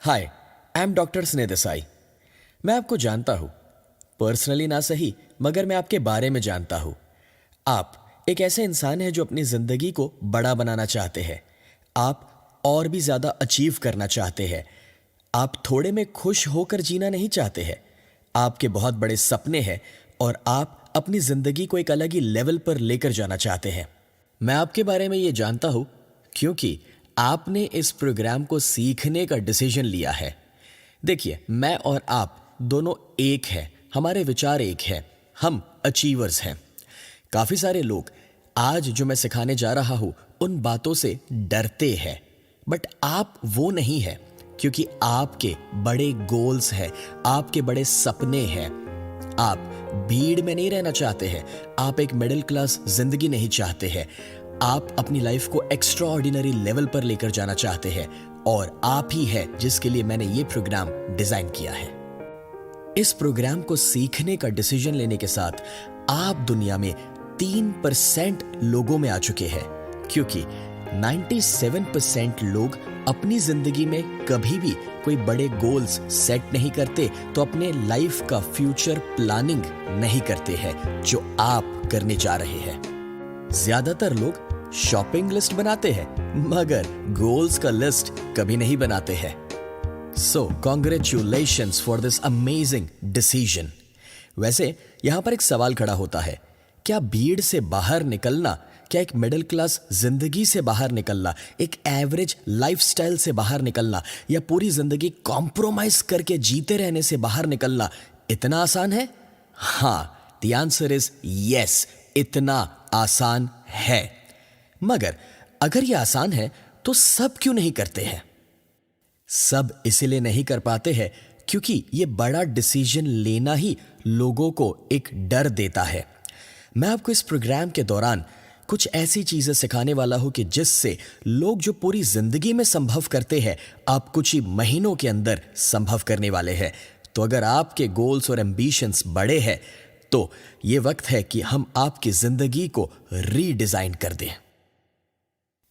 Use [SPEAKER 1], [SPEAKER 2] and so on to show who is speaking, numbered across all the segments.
[SPEAKER 1] Hi, I am doctor स्नेह देसाई। मैं आपको जानता हूं, पर्सनली ना सही, मगर मैं आपके बारे में जानता हूं। आप एक ऐसे इंसान हैं जो अपनी जिंदगी को बड़ा बनाना चाहते हैं। आप और भी ज्यादा अचीव करना चाहते हैं। आप थोड़े में खुश होकर जीना नहीं चाहते हैं। आपके बहुत बड़े सपने हैं और आप अपनी जिंदगी को एक अलग ही लेवल पर लेकर जाना चाहते हैं। मैं आपके बारे में ये जानता हूं क्योंकि आपने इस प्रोग्राम को सीखने का डिसीजन लिया है। देखिए, मैं और आप दोनों एक हैं, हमारे विचार एक हैं, हम अचीवर्स हैं। काफी सारे लोग आज जो मैं सिखाने जा रहा हूं उन बातों से डरते हैं, बट आप वो नहीं है, क्योंकि आपके बड़े गोल्स हैं, आपके बड़े सपने हैं। आप भीड़ में नहीं रहना चाहते हैं, आप एक मिडिल क्लास जिंदगी नहीं चाहते हैं। आप अपनी लाइफ को एक्स्ट्रा ऑर्डिनरी लेवल पर लेकर जाना चाहते हैं और आप ही है जिसके लिए मैंने ये प्रोग्राम डिजाइन किया है। इस प्रोग्राम को सीखने का डिसीजन लेने के साथ आप दुनिया में 3% लोगों में आ चुके हैं, क्योंकि 97% लोग अपनी जिंदगी में कभी भी कोई बड़े गोल्स सेट नहीं करते, तो अपने लाइफ का फ्यूचर प्लानिंग नहीं करते हैं जो आप करने जा रहे हैं। ज्यादातर लोग शॉपिंग लिस्ट बनाते हैं, मगर गोल्स का लिस्ट कभी नहीं बनाते हैं। सो congratulations for this amazing decision. वैसे यहां पर एक सवाल खड़ा होता है, क्या भीड़ से बाहर निकलना, क्या एक मिडिल क्लास जिंदगी से बाहर निकलना, एक एवरेज लाइफस्टाइल से बाहर निकलना, या पूरी जिंदगी कॉम्प्रोमाइज करके जीते रहने से बाहर निकलना इतना आसान है? हाँ, द आंसर इज यस, इतना आसान है। मगर अगर यह आसान है तो सब क्यों नहीं करते हैं? सब इसलिए नहीं कर पाते हैं क्योंकि यह बड़ा डिसीजन लेना ही लोगों को एक डर देता है। मैं आपको इस प्रोग्राम के दौरान कुछ ऐसी चीजें सिखाने वाला हूं कि जिससे लोग जो पूरी जिंदगी में संभव करते हैं, आप कुछ ही महीनों के अंदर संभव करने वाले हैं। तो अगर आपके गोल्स और एम्बिशंस बड़े हैं तो यह वक्त है कि हम आपकी जिंदगी को रीडिजाइन कर दें।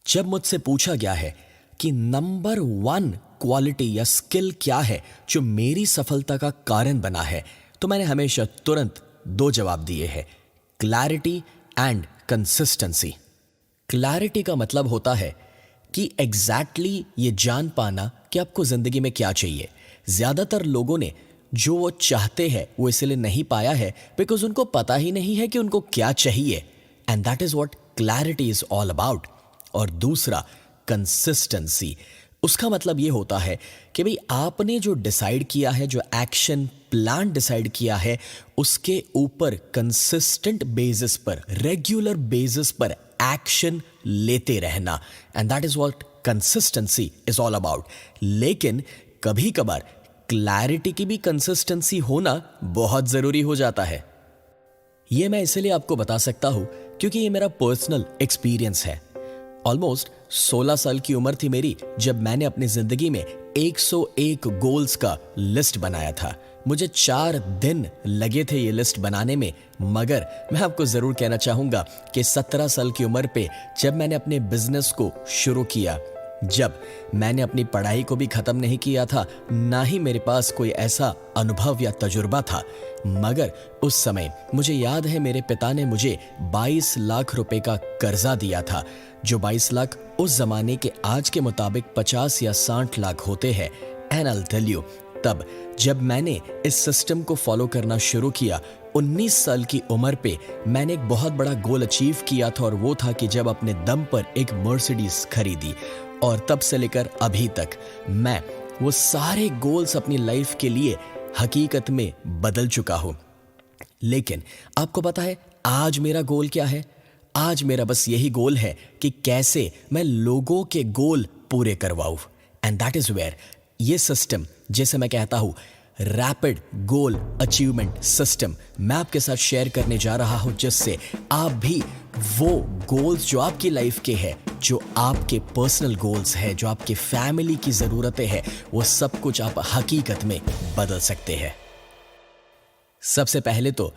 [SPEAKER 1] जब मुझसे पूछा गया है कि नंबर 1 क्वालिटी या स्किल क्या है जो मेरी सफलता का कारण बना है, तो मैंने हमेशा तुरंत 2 जवाब दिए हैं, क्लैरिटी एंड कंसिस्टेंसी। क्लैरिटी का मतलब होता है कि एग्जैक्टली ये जान पाना कि आपको जिंदगी में क्या चाहिए। ज्यादातर लोगों ने जो वो चाहते हैं वो इसलिए नहीं पाया है बिकॉज उनको पता ही नहीं है कि उनको क्या चाहिए, and that is what clarity is all about. और दूसरा, कंसिस्टेंसी। उसका मतलब ये होता है कि भाई आपने जो डिसाइड किया है, जो एक्शन प्लान डिसाइड किया है, उसके ऊपर कंसिस्टेंट बेसिस पर, रेगुलर बेसिस पर एक्शन लेते रहना, and that is what consistency is all about. लेकिन कभी कभार क्लैरिटी की भी कंसिस्टेंसी होना बहुत जरूरी हो जाता है। यह मैं इसलिए आपको बता सकता हूं क्योंकि ये मेरा पर्सनल एक्सपीरियंस है। ऑलमोस्ट 16 साल की उम्र थी मेरी जब मैंने अपनी जिंदगी में 101 गोल्स का लिस्ट बनाया था। मुझे 4 दिन लगे थे ये लिस्ट बनाने में, मगर मैं आपको जरूर कहना चाहूंगा कि 17 साल की उम्र पे जब मैंने अपने बिजनेस को शुरू किया, जब मैंने अपनी पढ़ाई को भी खत्म नहीं किया था, ना ही मेरे पास कोई ऐसा अनुभव या तजुर्बा था, मगर उस समय मुझे याद है मेरे पिता ने मुझे 22 लाख रुपए का कर्जा दिया था, जो 22 लाख उस जमाने के आज के मुताबिक 50 या 60 लाख होते हैं। And I will tell you, तब जब मैंने इस सिस्टम को फॉलो करना शुरू किया, 19 साल की उम्र पे मैंने एक बहुत बड़ा गोल अचीव किया था, और वो था कि जब अपने दम पर एक मर्सिडीज खरीदी। और तब से लेकर अभी तक मैं वो सारे गोल्स अपनी लाइफ के लिए हकीकत में बदल चुका हूं। लेकिन आपको पता है आज मेरा गोल क्या है? आज मेरा बस यही गोल है कि कैसे मैं लोगों के गोल पूरे करवाऊं, एंड दैट इज वेयर ये सिस्टम, जैसे मैं कहता हूं रैपिड गोल अचीवमेंट सिस्टम, मैं आपके साथ शेयर करने जा रहा हूं, जिससे आप भी वो गोल्स जो आपकी लाइफ के हैं, जो आपके पर्सनल गोल्स हैं, जो आपके फैमिली की जरूरतें हैं, वो सब कुछ आप हकीकत में बदल सकते हैं। सबसे पहले तो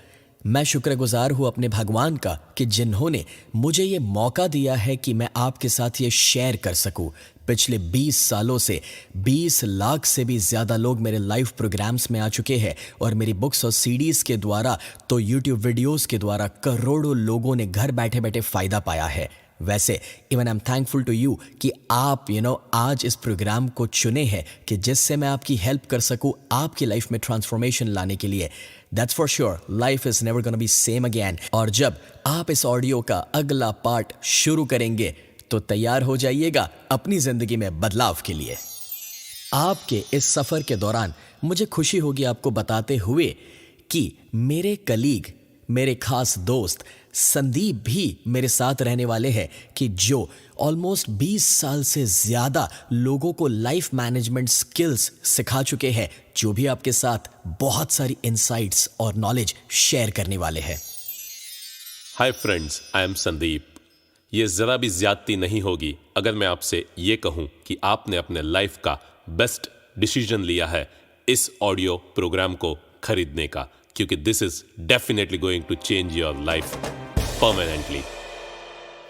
[SPEAKER 1] मैं शुक्रगुजार हूं अपने भगवान का कि जिन्होंने मुझे ये मौका दिया है कि मैं आपके साथ ये शेयर कर सकूं। पिछले 20 सालों से 20 लाख से भी ज़्यादा लोग मेरे लाइव प्रोग्राम्स में आ चुके हैं और मेरी बुक्स और सीडीज़ के द्वारा तो यूट्यूब वीडियोस के द्वारा करोड़ों लोगों ने घर बैठे बैठे फ़ायदा पाया है। वैसे even I am thankful to you कि आप आज इस प्रोग्राम को चुने हैं कि जिससे मैं आपकी हेल्प कर सकूं आपकी लाइफ में ट्रांसफॉर्मेशन लाने के लिए। That's for sure, life is never gonna be same again. और जब आप इस ऑडियो का अगला पार्ट शुरू करेंगे तो तैयार हो जाइएगा अपनी जिंदगी में बदलाव के लिए। आपके इस सफर के दौरान मुझे खुशी होगी आपको बताते हुए कि मेरे कलीग, मेरे खास दोस्त संदीप भी मेरे साथ रहने वाले हैं कि जो ऑलमोस्ट 20 साल से ज़्यादा लोगों को लाइफ मैनेजमेंट स्किल्स सिखा चुके हैं, जो भी आपके साथ बहुत सारी इनसाइट्स और नॉलेज शेयर करने वाले हैं।
[SPEAKER 2] Hi friends, I am Sandeep. ये ज़रा भी ज्यादती नहीं होगी अगर मैं आपसे ये कहूँ कि आपने अपने लाइफ का बेस्ट डिसीजन लिया है इस ऑडियो प्रोग्राम को खरीदने का, क्योंकि this is definitely going to change your life permanently.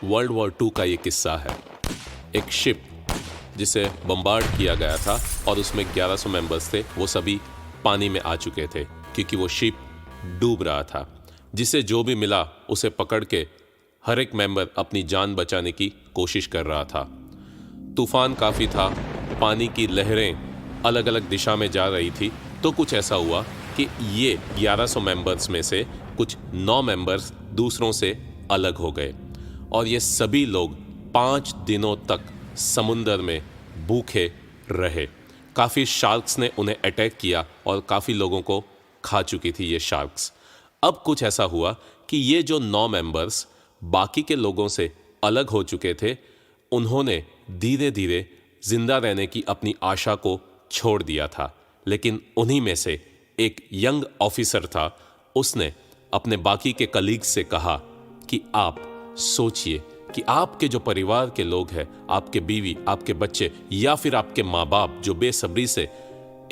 [SPEAKER 2] World war 2 का ये किस्सा है। एक शिप जिसे बम्बार्ड किया गया था और उसमें 1100 मेंबर्स थे, वो सभी पानी में आ चुके थे क्योंकि वो शिप डूब रहा था। जिसे जो भी मिला उसे पकड़ के हर एक मेंबर अपनी जान बचाने की कोशिश कर रहा था। तूफान काफ़ी था, पानी की लहरें अलग अलग दिशा में जा रही थी। तो कुछ ऐसा हुआ कि ये 1100 मेंबर्स में से कुछ 9 मेंबर्स दूसरों से अलग हो गए और ये सभी लोग 5 दिनों तक समुंदर में भूखे रहे। काफ़ी शार्क्स ने उन्हें अटैक किया और काफ़ी लोगों को खा चुकी थी ये शार्क्स। अब कुछ ऐसा हुआ कि ये जो 9 मेंबर्स बाकी के लोगों से अलग हो चुके थे, उन्होंने धीरे धीरे जिंदा रहने की अपनी आशा को छोड़ दिया था। लेकिन उन्हीं में से एक यंग ऑफिसर था, उसने अपने बाकी के कलीग्स से कहा कि आप सोचिए कि आपके जो परिवार के लोग हैं, आपके बीवी, आपके बच्चे या फिर आपके माँ बाप जो बेसब्री से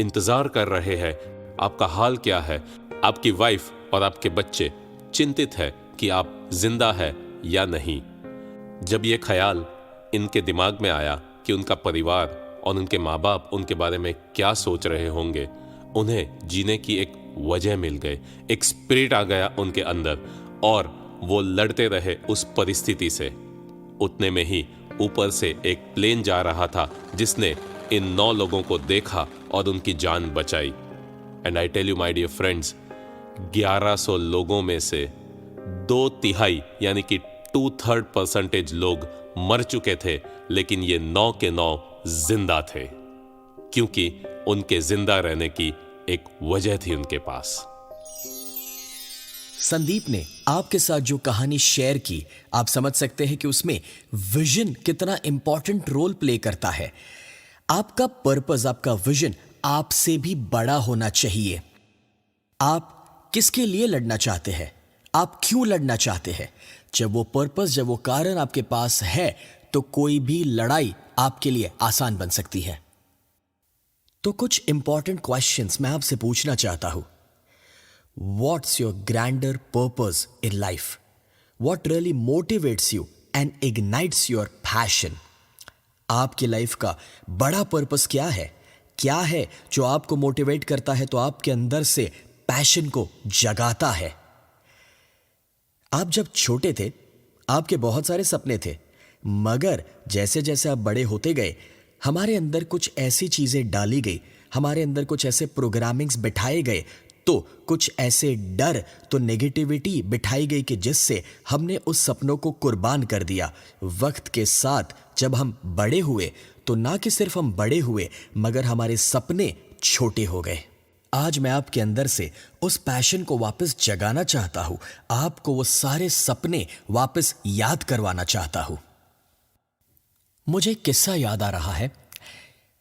[SPEAKER 2] इंतज़ार कर रहे हैं, आपका हाल क्या है। आपकी वाइफ और आपके बच्चे चिंतित है कि आप जिंदा है या नहीं। जब ये ख्याल इनके दिमाग में आया कि उनका परिवार और उनके माँ बाप उनके बारे में क्या सोच रहे होंगे, उन्हें जीने की एक वजह मिल गई, एक स्पिरिट आ गया उनके अंदर और वो लड़ते रहे उस परिस्थिति से। उतने में ही ऊपर से एक प्लेन जा रहा था जिसने इन 9 लोगों को देखा और उनकी जान बचाई। And I tell you my dear friends, 1100 लोगों में से 2/3 यानी कि 2/3% लोग मर चुके थे, लेकिन ये 9 के 9 जिंदा थे क्योंकि उनके जिंदा रहने की एक वजह थी उनके पास।
[SPEAKER 1] संदीप ने आपके साथ जो कहानी शेयर की, आप समझ सकते हैं कि उसमें विजन कितना इंपॉर्टेंट रोल प्ले करता है। आपका पर्पस, आपका विजन आपसे भी बड़ा होना चाहिए। आप किसके लिए लड़ना चाहते हैं, आप क्यों लड़ना चाहते हैं। जब वो पर्पस, जब वो कारण आपके पास है तो कोई भी लड़ाई आपके लिए आसान बन सकती है। तो कुछ इंपॉर्टेंट क्वेश्चंस मैं आपसे पूछना चाहता हूं। What's your grander purpose in life? What really motivates you and ignites your passion? आपकी लाइफ का बड़ा पर्पस क्या है? क्या है जो आपको मोटिवेट करता है, तो आपके अंदर से पैशन को जगाता है? आप जब छोटे थे, आपके बहुत सारे सपने थे, मगर जैसे जैसे आप बड़े होते गए, हमारे अंदर कुछ ऐसी चीजें डाली गई, हमारे अंदर कुछ ऐसे प्रोग्रामिंग्स बिठाए गए, तो कुछ ऐसे डर, तो नेगेटिविटी बिठाई गई कि जिससे हमने उस सपनों को कुर्बान कर दिया। वक्त के साथ जब हम बड़े हुए तो ना कि सिर्फ हम बड़े हुए, मगर हमारे सपने छोटे हो गए। आज मैं आपके अंदर से उस पैशन को वापस जगाना चाहता हूं, आपको वो सारे सपने वापस याद करवाना चाहता हूं। मुझे एक किस्सा याद आ रहा है।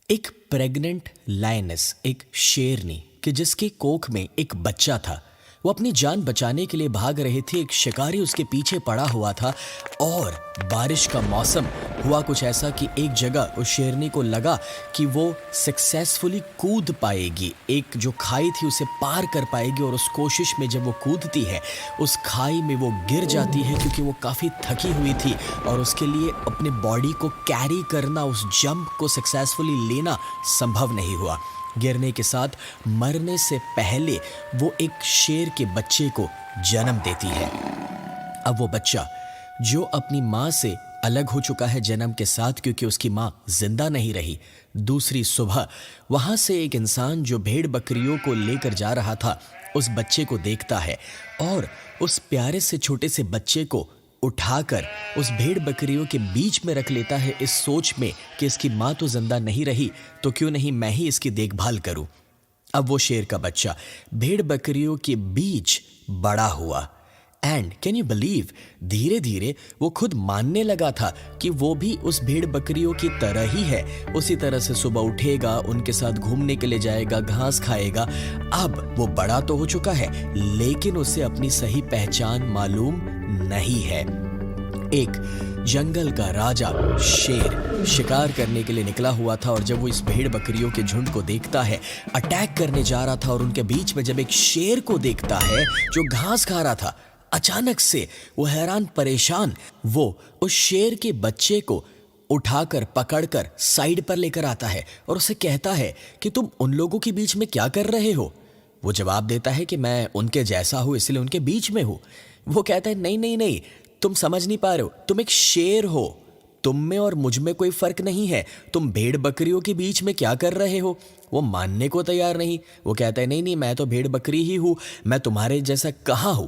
[SPEAKER 1] एक प्रेग्नेंट लायनेस, एक शेरनी कि जिसके कोख में एक बच्चा था, वो अपनी जान बचाने के लिए भाग रहे थे। एक शिकारी उसके पीछे पड़ा हुआ था और बारिश का मौसम हुआ कुछ ऐसा कि एक जगह उस शेरनी को लगा कि वो सक्सेसफुली कूद पाएगी, एक जो खाई थी उसे पार कर पाएगी। और उस कोशिश में जब वो कूदती है उस खाई में वो गिर जाती है क्योंकि वो काफ़ी थकी हुई थी और उसके लिए अपने बॉडी को कैरी करना, उस जंप को सक्सेसफुली लेना संभव नहीं हुआ। गिरने के साथ मरने से पहले वो एक शेर के बच्चे को जन्म देती है। अब वो बच्चा जो अपनी माँ से अलग हो चुका है जन्म के साथ क्योंकि उसकी माँ जिंदा नहीं रही, दूसरी सुबह वहाँ से एक इंसान जो भेड़ बकरियों को लेकर जा रहा था उस बच्चे को देखता है और उस प्यारे से छोटे से बच्चे को उठाकर उस भेड़ बकरियों के बीच में रख लेता है, इस सोच में कि इसकी माँ तो जिंदा नहीं रही तो क्यों नहीं मैं ही इसकी देखभाल करूं। अब वो शेर का बच्चा भेड़ बकरियों के बीच बड़ा हुआ एंड कैन यू बिलीव, धीरे धीरे वो खुद मानने लगा था कि वो भी उस भेड़ बकरियों की तरह ही है। उसी तरह से सुबह उठेगा, उनके साथ घूमने के लिए जाएगा, घास खाएगा। अब वो बड़ा तो हो चुका है लेकिन उसे अपनी सही पहचान मालूम नहीं है। एक जंगल का राजा शेर शिकार करने के लिए निकला हुआ था और जब वो इस भेड़ बकरियों के झुंड को देखता है, अटैक करने जा रहा था और उनके बीच में जब एक शेर को देखता है जो घास खा रहा था, अचानक से वो हैरान परेशान वो उस शेर के बच्चे को उठाकर पकड़कर साइड पर लेकर आता है और उसे कहता है कि तुम उन लोगों के बीच में क्या कर रहे हो। वो जवाब देता है कि मैं उनके जैसा हूं इसलिए उनके बीच में हूं। वो कहता है नहीं नहीं नहीं, तुम समझ नहीं पा रहे हो, तुम एक शेर हो, तुम में और मुझ में कोई फर्क नहीं है, तुम भेड़ बकरियों के बीच में क्या कर रहे हो। वो मानने को तैयार नहीं। वो कहता है नहीं नहीं, मैं तो भेड़ बकरी ही हूं, मैं तुम्हारे जैसा कहाँ हूं।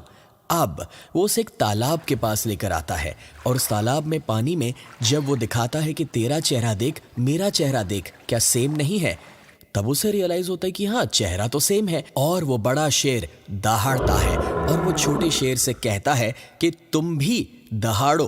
[SPEAKER 1] अब वो उसे एक तालाब के पास लेकर आता है और उस तालाब में पानी में जब वो दिखाता है कि तेरा चेहरा देख, मेरा चेहरा देख, क्या सेम नहीं है, तब उसे रियलाइज होता है कि हाँ चेहरा तो सेम है। और वो बड़ा शेर दहाड़ता है और वो छोटे शेर से कहता है कि तुम भी दहाड़ो,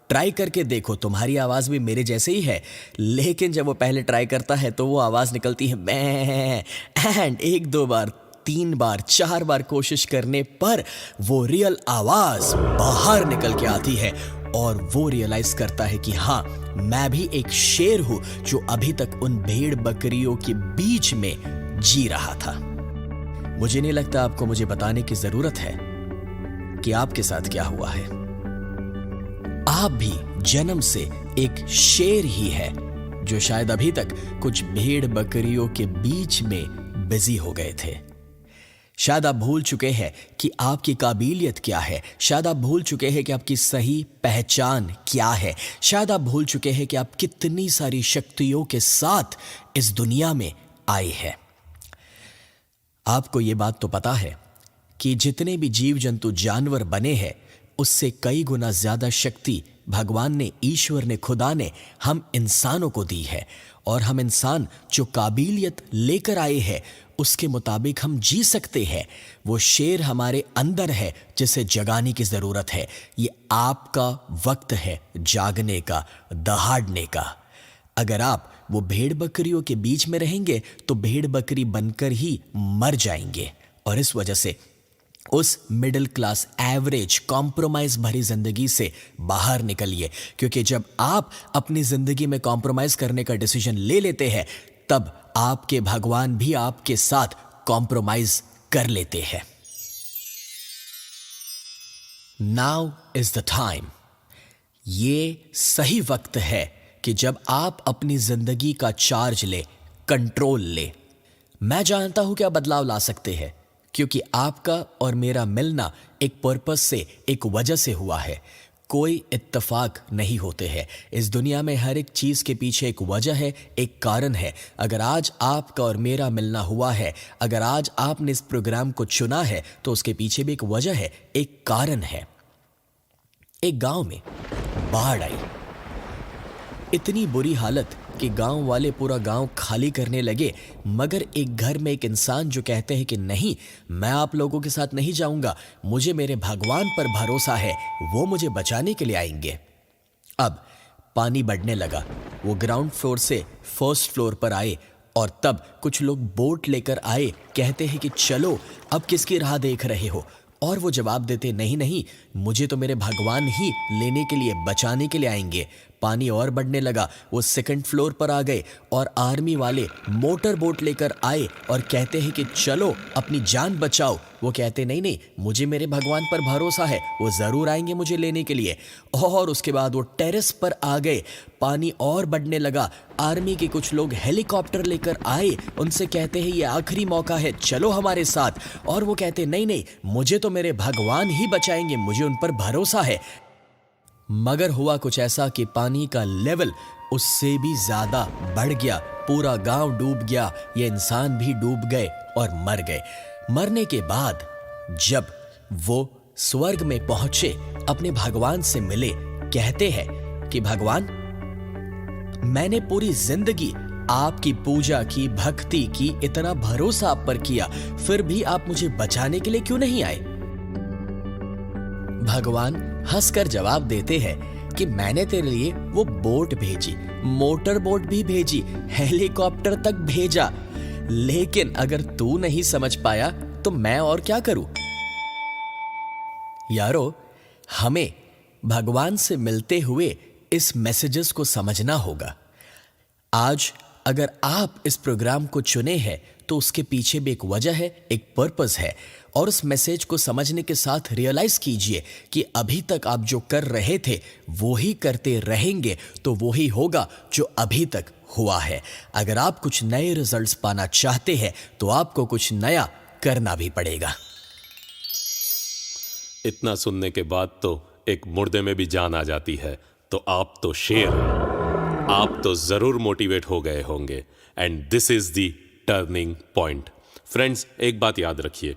[SPEAKER 1] ट्राई करके देखो, तुम्हारी आवाज़ भी मेरे जैसे ही है। लेकिन जब वो पहले ट्राई करता है तो वो आवाज़ निकलती है मैं, एंड 1 2 बार 3 बार 4 बार कोशिश करने पर वो रियल आवाज़ बाहर निकल के आती है और वो रियलाइज करता है कि हाँ मैं भी एक शेर हूं जो अभी तक उन भेड़ बकरियों के बीच में जी रहा था। मुझे नहीं लगता आपको मुझे बताने की जरूरत है कि आपके साथ क्या हुआ है। आप भी जन्म से एक शेर ही है जो शायद अभी तक कुछ भेड़ बकरियों के बीच में बिजी हो गए थे। शायद आप भूल चुके हैं कि आपकी काबिलियत क्या है, शायद आप भूल चुके हैं कि आपकी सही पहचान क्या है, शायद आप भूल चुके हैं कि आप कितनी सारी शक्तियों के साथ इस दुनिया में आए हैं। आपको ये बात तो पता है कि जितने भी जीव जंतु जानवर बने हैं उससे कई गुना ज्यादा शक्ति भगवान ने, ईश्वर ने, खुदा ने हम इंसानों को दी है और हम इंसान जो काबिलियत लेकर आए हैं उसके मुताबिक हम जी सकते हैं। वो शेर हमारे अंदर है जिसे जगाने की जरूरत है। ये आपका वक्त है जागने का, दहाड़ने का। अगर आप वो भेड़ बकरियों के बीच में रहेंगे तो भेड़ बकरी बनकर ही मर जाएंगे और इस वजह से उस मिडिल क्लास एवरेज कॉम्प्रोमाइज भरी जिंदगी से बाहर निकलिए, क्योंकि जब आप अपनी जिंदगी में कॉम्प्रोमाइज करने का डिसीजन ले लेते हैं तब आपके भगवान भी आपके साथ कॉम्प्रोमाइज कर लेते हैं। नाउ इज द टाइम, ये सही वक्त है कि जब आप अपनी जिंदगी का चार्ज ले, कंट्रोल ले। मैं जानता हूं कि आप बदलाव ला सकते हैं क्योंकि आपका और मेरा मिलना एक पर्पस से, एक वजह से हुआ है। कोई इत्तेफाक नहीं होते हैं इस दुनिया में, हर एक चीज के पीछे एक वजह है, एक कारण है। अगर आज आपका और मेरा मिलना हुआ है, अगर आज आपने इस प्रोग्राम को चुना है तो उसके पीछे भी एक वजह है, एक कारण है। एक गांव में बाढ़ आई, इतनी बुरी हालत कि गांव वाले पूरा गांव खाली करने लगे, मगर एक घर में एक इंसान जो कहते हैं कि नहीं, मैं आप लोगों के साथ नहीं जाऊंगा, मुझे मेरे भगवान पर भरोसा है, वो मुझे बचाने के लिए आएंगे। अब पानी बढ़ने लगा, वो ग्राउंड फ्लोर से फर्स्ट फ्लोर पर आए और तब कुछ लोग बोट लेकर आए, कहते हैं कि चलो अब किसकी राह देख रहे हो। और वो जवाब देते, नहीं नहीं, मुझे तो मेरे भगवान ही लेने के लिए, बचाने के लिए आएंगे। पानी और बढ़ने लगा, वो सेकंड फ्लोर पर आ गए और आर्मी वाले मोटर बोट लेकर आए और कहते हैं कि चलो अपनी जान बचाओ। वो कहते, नहीं नहीं, मुझे मेरे भगवान पर भरोसा है, वो ज़रूर आएंगे मुझे लेने के लिए। और उसके बाद वो टेरेस पर आ गए, पानी और बढ़ने लगा, आर्मी के कुछ लोग हेलीकॉप्टर लेकर आए, उनसे कहते हैं ये आखिरी मौका है, चलो हमारे साथ। और वो कहते, नहीं नहीं, मुझे तो मेरे भगवान ही बचाएंगे, मुझे उन पर भरोसा है। मगर हुआ कुछ ऐसा कि पानी का लेवल उससे भी ज्यादा बढ़ गया, पूरा गांव डूब गया, ये इंसान भी डूब गए और मर गए। मरने के बाद जब वो स्वर्ग में पहुंचे, अपने भगवान से मिले, कहते हैं कि भगवान, मैंने पूरी जिंदगी आपकी पूजा की, भक्ति की, इतना भरोसा आप पर किया, फिर भी आप मुझे बचाने के लिए क्यों नहीं आए? भगवान हंसकर जवाब देते हैं कि मैंने तेरे लिए वो बोट भेजी, मोटर बोट भी भेजी, हेलीकॉप्टर तक भेजा, लेकिन अगर तू नहीं समझ पाया तो मैं और क्या करूं? यारो, हमें भगवान से मिलते हुए इस मैसेजेस को समझना होगा। आज अगर आप इस प्रोग्राम को चुने हैं तो उसके पीछे भी एक वजह है, एक पर्पस है। और उस मैसेज को समझने के साथ रियलाइज कीजिए कि अभी तक आप जो कर रहे थे वो ही करते रहेंगे तो वो ही होगा जो अभी तक हुआ है। अगर आप कुछ नए रिजल्ट्स पाना चाहते हैं तो आपको कुछ नया करना भी पड़ेगा।
[SPEAKER 2] इतना सुनने के बाद तो एक मुर्दे में भी जान आ जाती है। तो आप तो शेर हैं, आप तो जरूर मोटिवेट हो गए होंगे। And this is the turning point. Friends, एक बात याद रखिए,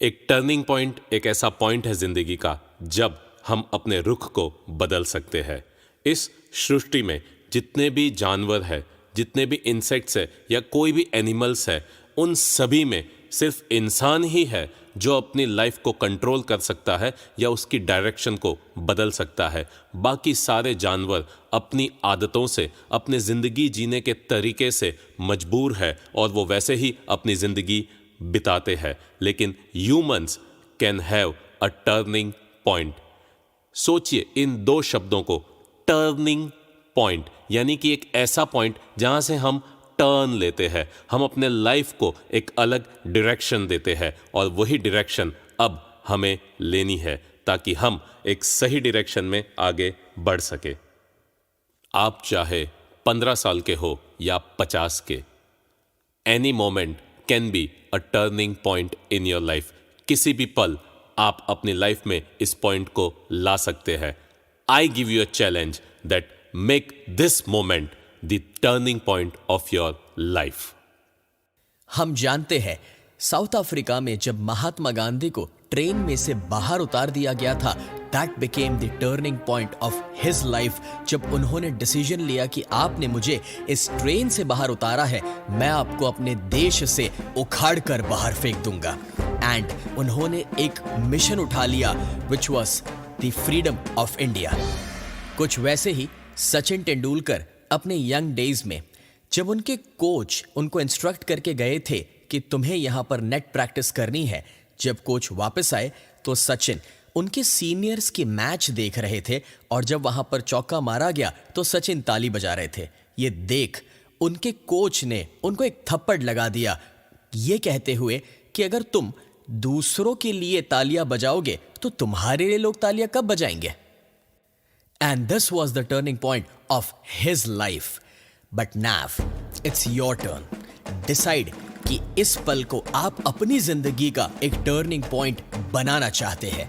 [SPEAKER 2] एक टर्निंग पॉइंट एक ऐसा पॉइंट है जिंदगी का जब हम अपने रुख को बदल सकते हैं। इस सृष्टि में जितने भी जानवर है, जितने भी इंसेक्ट्स है या कोई भी एनिमल्स है, उन सभी में सिर्फ इंसान ही है जो अपनी लाइफ को कंट्रोल कर सकता है या उसकी डायरेक्शन को बदल सकता है। बाकी सारे जानवर अपनी आदतों से, अपने ज़िंदगी जीने के तरीके से मजबूर है और वो वैसे ही अपनी ज़िंदगी बिताते हैं। लेकिन humans can have a turning point. सोचिए इन दो शब्दों को, टर्निंग पॉइंट, यानी कि एक ऐसा पॉइंट जहां से हम टर्न लेते हैं, हम अपने लाइफ को एक अलग डायरेक्शन देते हैं और वही डायरेक्शन अब हमें लेनी है ताकि हम एक सही डायरेक्शन में आगे बढ़ सके। आप चाहे 15 साल के हो या 50 के, any moment can be a turning point in your life. किसी भी पल आप अपनी लाइफ में इस पॉइंट को ला सकते हैं। I give you a challenge that make this moment the turning point of your life.
[SPEAKER 1] हम जानते हैं साउथ अफ्रीका में जब महात्मा गांधी को ट्रेन में से बाहर उतार दिया गया था, that became the turning point of his life. जब उन्होंने डिसीजन लिया कि आपने मुझे इस ट्रेन से बाहर उतारा है, मैं आपको अपने देश से उखाड़ कर बाहर फेंक दूंगा। एंड उन्होंने एक मिशन उठा लिया which was the freedom of India. कुछ वैसे ही सचिन तेंदुलकर अपने यंग डेज में जब उनके कोच उनको इंस्ट्रक्ट करके गए थे कि तुम्हें यहां पर नेट प्रैक्टिस करनी है, जब कोच वापस आए तो सचिन उनके सीनियर्स की मैच देख रहे थे और जब वहां पर चौका मारा गया तो सचिन ताली बजा रहे थे। ये देख उनके कोच ने उनको एक थप्पड़ लगा दिया, ये कहते हुए कि अगर तुम दूसरों के लिए तालियां बजाओगे तो तुम्हारे लिए लोग तालियां कब बजाएंगे? And this was the turning point of his life. But now, it's your turn. Decide कि इस पल को आप अपनी जिंदगी का एक टर्निंग पॉइंट बनाना चाहते हैं।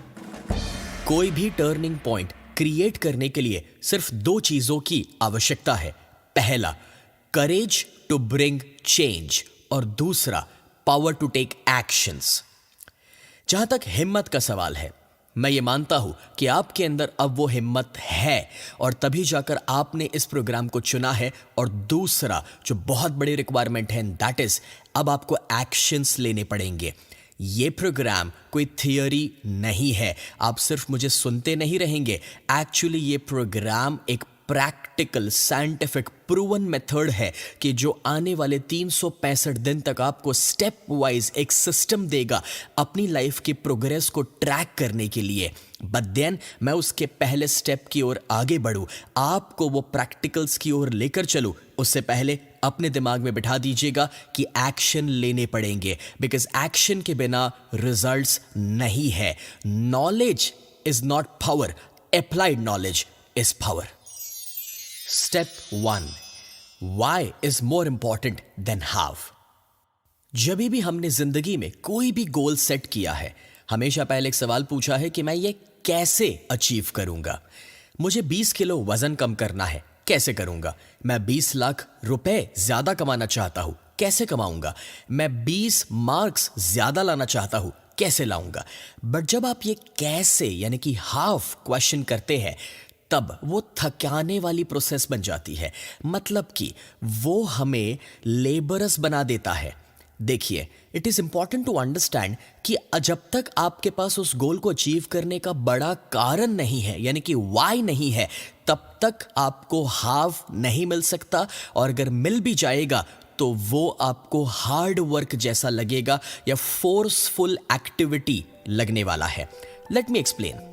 [SPEAKER 1] कोई भी टर्निंग पॉइंट क्रिएट करने के लिए सिर्फ दो चीजों की आवश्यकता है। पहला, करेज टू ब्रिंग चेंज, और दूसरा, पावर टू टेक एक्शंस। जहां तक हिम्मत का सवाल है, मैं ये मानता हूं कि आपके अंदर अब वो हिम्मत है और तभी जाकर आपने इस प्रोग्राम को चुना है। और दूसरा जो बहुत बड़ी रिक्वायरमेंट है, दैट इज अब आपको एक्शंस लेने पड़ेंगे। ये प्रोग्राम कोई थियोरी नहीं है, आप सिर्फ मुझे सुनते नहीं रहेंगे। एक्चुअली ये प्रोग्राम एक प्रैक्टिकल साइंटिफिक प्रूवन मेथड है कि जो आने वाले 365 दिन तक आपको स्टेप वाइज एक सिस्टम देगा अपनी लाइफ की प्रोग्रेस को ट्रैक करने के लिए। बट देन मैं उसके पहले स्टेप की ओर आगे बढ़ूं, आपको वो प्रैक्टिकल्स की ओर लेकर चलूं, उससे पहले अपने दिमाग में बिठा दीजिएगा कि एक्शन लेने पड़ेंगे, बिकॉज एक्शन के बिना रिजल्ट्स नहीं है। Knowledge is not power, applied knowledge is power. Step 1, why is more important than how. जब भी हमने जिंदगी में कोई भी गोल सेट किया है, हमेशा पहले एक सवाल पूछा है कि मैं ये कैसे अचीव करूंगा। मुझे 20 किलो वजन कम करना है, कैसे करूंगा? मैं 20 लाख रुपए ज्यादा कमाना चाहता हूं, कैसे कमाऊंगा? मैं 20 मार्क्स ज्यादा लाना चाहता हूं, कैसे लाऊंगा? बट जब आप ये कैसे यानी कि हाफ क्वेश्चन करते हैं, तब वो थकाने वाली प्रोसेस बन जाती है। मतलब कि वो हमें लेबरस बना देता है। देखिए, it is important to understand कि जब तक आपके पास उस गोल को अचीव करने का बड़ा कारण नहीं है, यानी कि वाई नहीं है, तब तक आपको हाफ नहीं मिल सकता। और अगर मिल भी जाएगा तो वो आपको हार्ड वर्क जैसा लगेगा या फोर्सफुल एक्टिविटी लगने वाला है। Late me explain.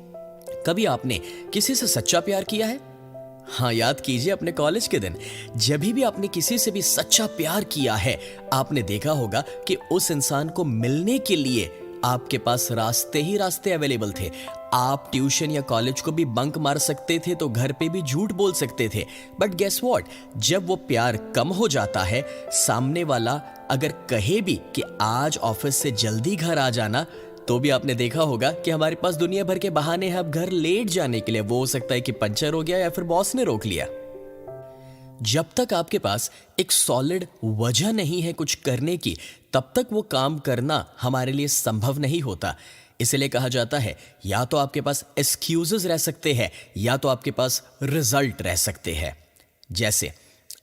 [SPEAKER 1] कभी आपने किसी से सच्चा प्यार किया है? हाँ, याद कीजिए अपने कॉलेज के दिन। जब भी आपने किसी से भी सच्चा प्यार किया है, आपने देखा होगा कि उस इंसान को मिलने के लिए आपके पास रास्ते ही रास्ते अवेलेबल थे। आप ट्यूशन या कॉलेज को भी बंक मार सकते थे, तो घर पे भी झूठ बोल सकते थे। बट गेस व्हाट, जब वो प्यार कम हो जाता है, सामने वाला अगर कहे भी कि आज ऑफिस से जल्दी घर आ जाना, तो भी आपने देखा होगा कि हमारे पास दुनिया भर के बहाने हैं अब घर लेट जाने के लिए। वो हो सकता है कि पंचर हो गया या फिर बॉस ने रोक लिया। जब तक आपके पास एक सॉलिड वजह नहीं है कुछ करने की, तब तक वो काम करना हमारे लिए संभव नहीं होता। इसलिए कहा जाता है, या तो आपके पास एक्सक्यूजेस रह सकते हैं या तो आपके पास रिजल्ट रह सकते हैं। जैसे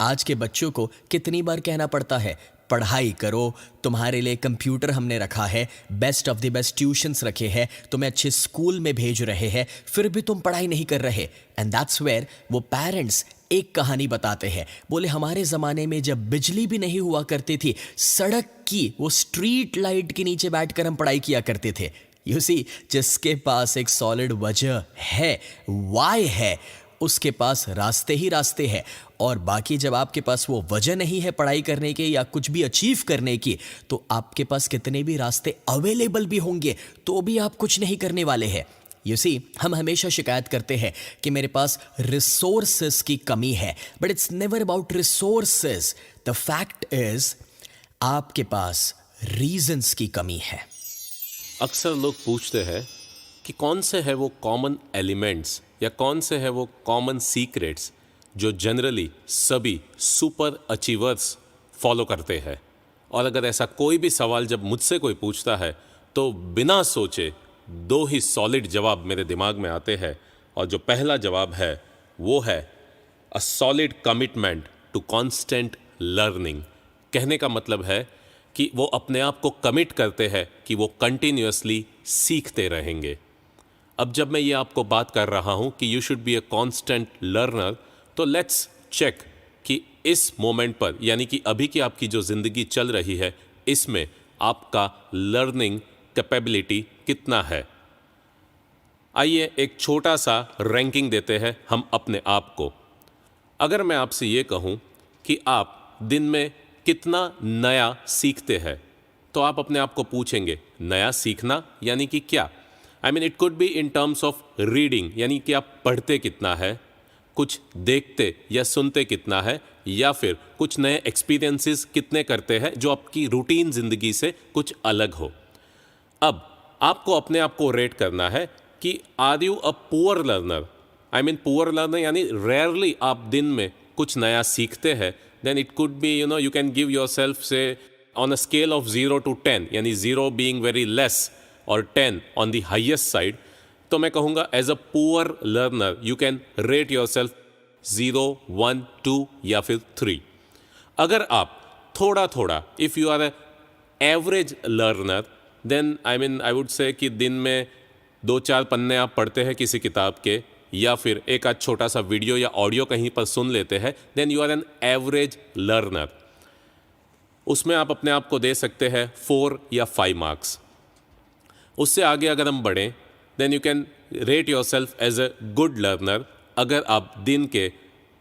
[SPEAKER 1] आज के बच्चों को कितनी बार कहना पड़ता है, पढ़ाई करो, तुम्हारे लिए कंप्यूटर हमने रखा है, best of the best tuitions रखे हैं, तुम्हें अच्छे स्कूल में भेज रहे हैं, फिर भी तुम पढ़ाई नहीं कर रहे। एंड दैट्स वेयर वो पेरेंट्स एक कहानी बताते हैं। बोले, हमारे ज़माने में जब बिजली भी नहीं हुआ करती थी, सड़क की वो स्ट्रीट लाइट के नीचे बैठकर हम पढ़ाई किया करते थे। यू सी, जिसके पास एक सॉलिड वजह है, वाई है, उसके पास रास्ते ही रास्ते हैं। और बाकी जब आपके पास वो वजह नहीं है पढ़ाई करने के या कुछ भी अचीव करने की, तो आपके पास कितने भी रास्ते अवेलेबल भी होंगे तो भी आप कुछ नहीं करने वाले हैं। यू सी, हम हमेशा शिकायत करते हैं कि मेरे पास रिसोर्सेस की कमी है, but it's never about resources. The fact is आपके पास रीजंस की कमी है।
[SPEAKER 2] अक्सर लोग पूछते हैं कि कौन से है वो कॉमन एलिमेंट्स या कौन से है वो कॉमन सीक्रेट्स जो जनरली सभी सुपर अचीवर्स फॉलो करते हैं। और अगर ऐसा कोई भी सवाल जब मुझसे कोई पूछता है, तो बिना सोचे दो ही सॉलिड जवाब मेरे दिमाग में आते हैं। और जो पहला जवाब है वो है a solid commitment to constant learning. कहने का मतलब है कि वो अपने आप को कमिट करते हैं कि वो कंटिन्यूअसली सीखते रहेंगे। अब जब मैं ये आपको बात कर रहा हूँ कि you should be a constant learner, तो लेट्स चेक कि इस मोमेंट पर, यानी कि अभी की आपकी जो ज़िंदगी चल रही है, इसमें आपका लर्निंग कैपेबिलिटी कितना है। आइए एक छोटा सा रैंकिंग देते हैं हम अपने आप को। अगर मैं आपसे ये कहूँ कि आप दिन में कितना नया सीखते हैं, तो आप अपने आप को पूछेंगे, नया सीखना यानी कि क्या? I mean it could be in terms of reading, यानी कि आप पढ़ते कितना है, कुछ देखते या सुनते कितना है, या फिर कुछ नए एक्सपीरियंसेस कितने करते हैं जो आपकी रूटीन ज़िंदगी से कुछ अलग हो। अब आपको अपने आप को रेट करना है कि are you a poor learner. I mean poor learner यानी रेयरली आप दिन में कुछ नया सीखते हैं। Then it could be, you can give yourself say on a scale of 0 to 10, यानी 0 बीइंग वेरी लेस और 10 ऑन द हाइएस्ट साइड। तो मैं कहूँगा as a poor learner you can rate yourself 0, 1, 2 या फिर 3। अगर आप थोड़ा थोड़ा, if you are a average learner, then I would say कि दिन में 2-4 पन्ने आप पढ़ते हैं किसी किताब के, या फिर एक आध छोटा सा वीडियो या ऑडियो कहीं पर सुन लेते हैं, then you are an average learner. उसमें आप अपने आप को दे सकते हैं 4 या 5 मार्क्स। उससे आगे अगर हम बढ़ें, then you can rate yourself as a good learner. अगर आप दिन के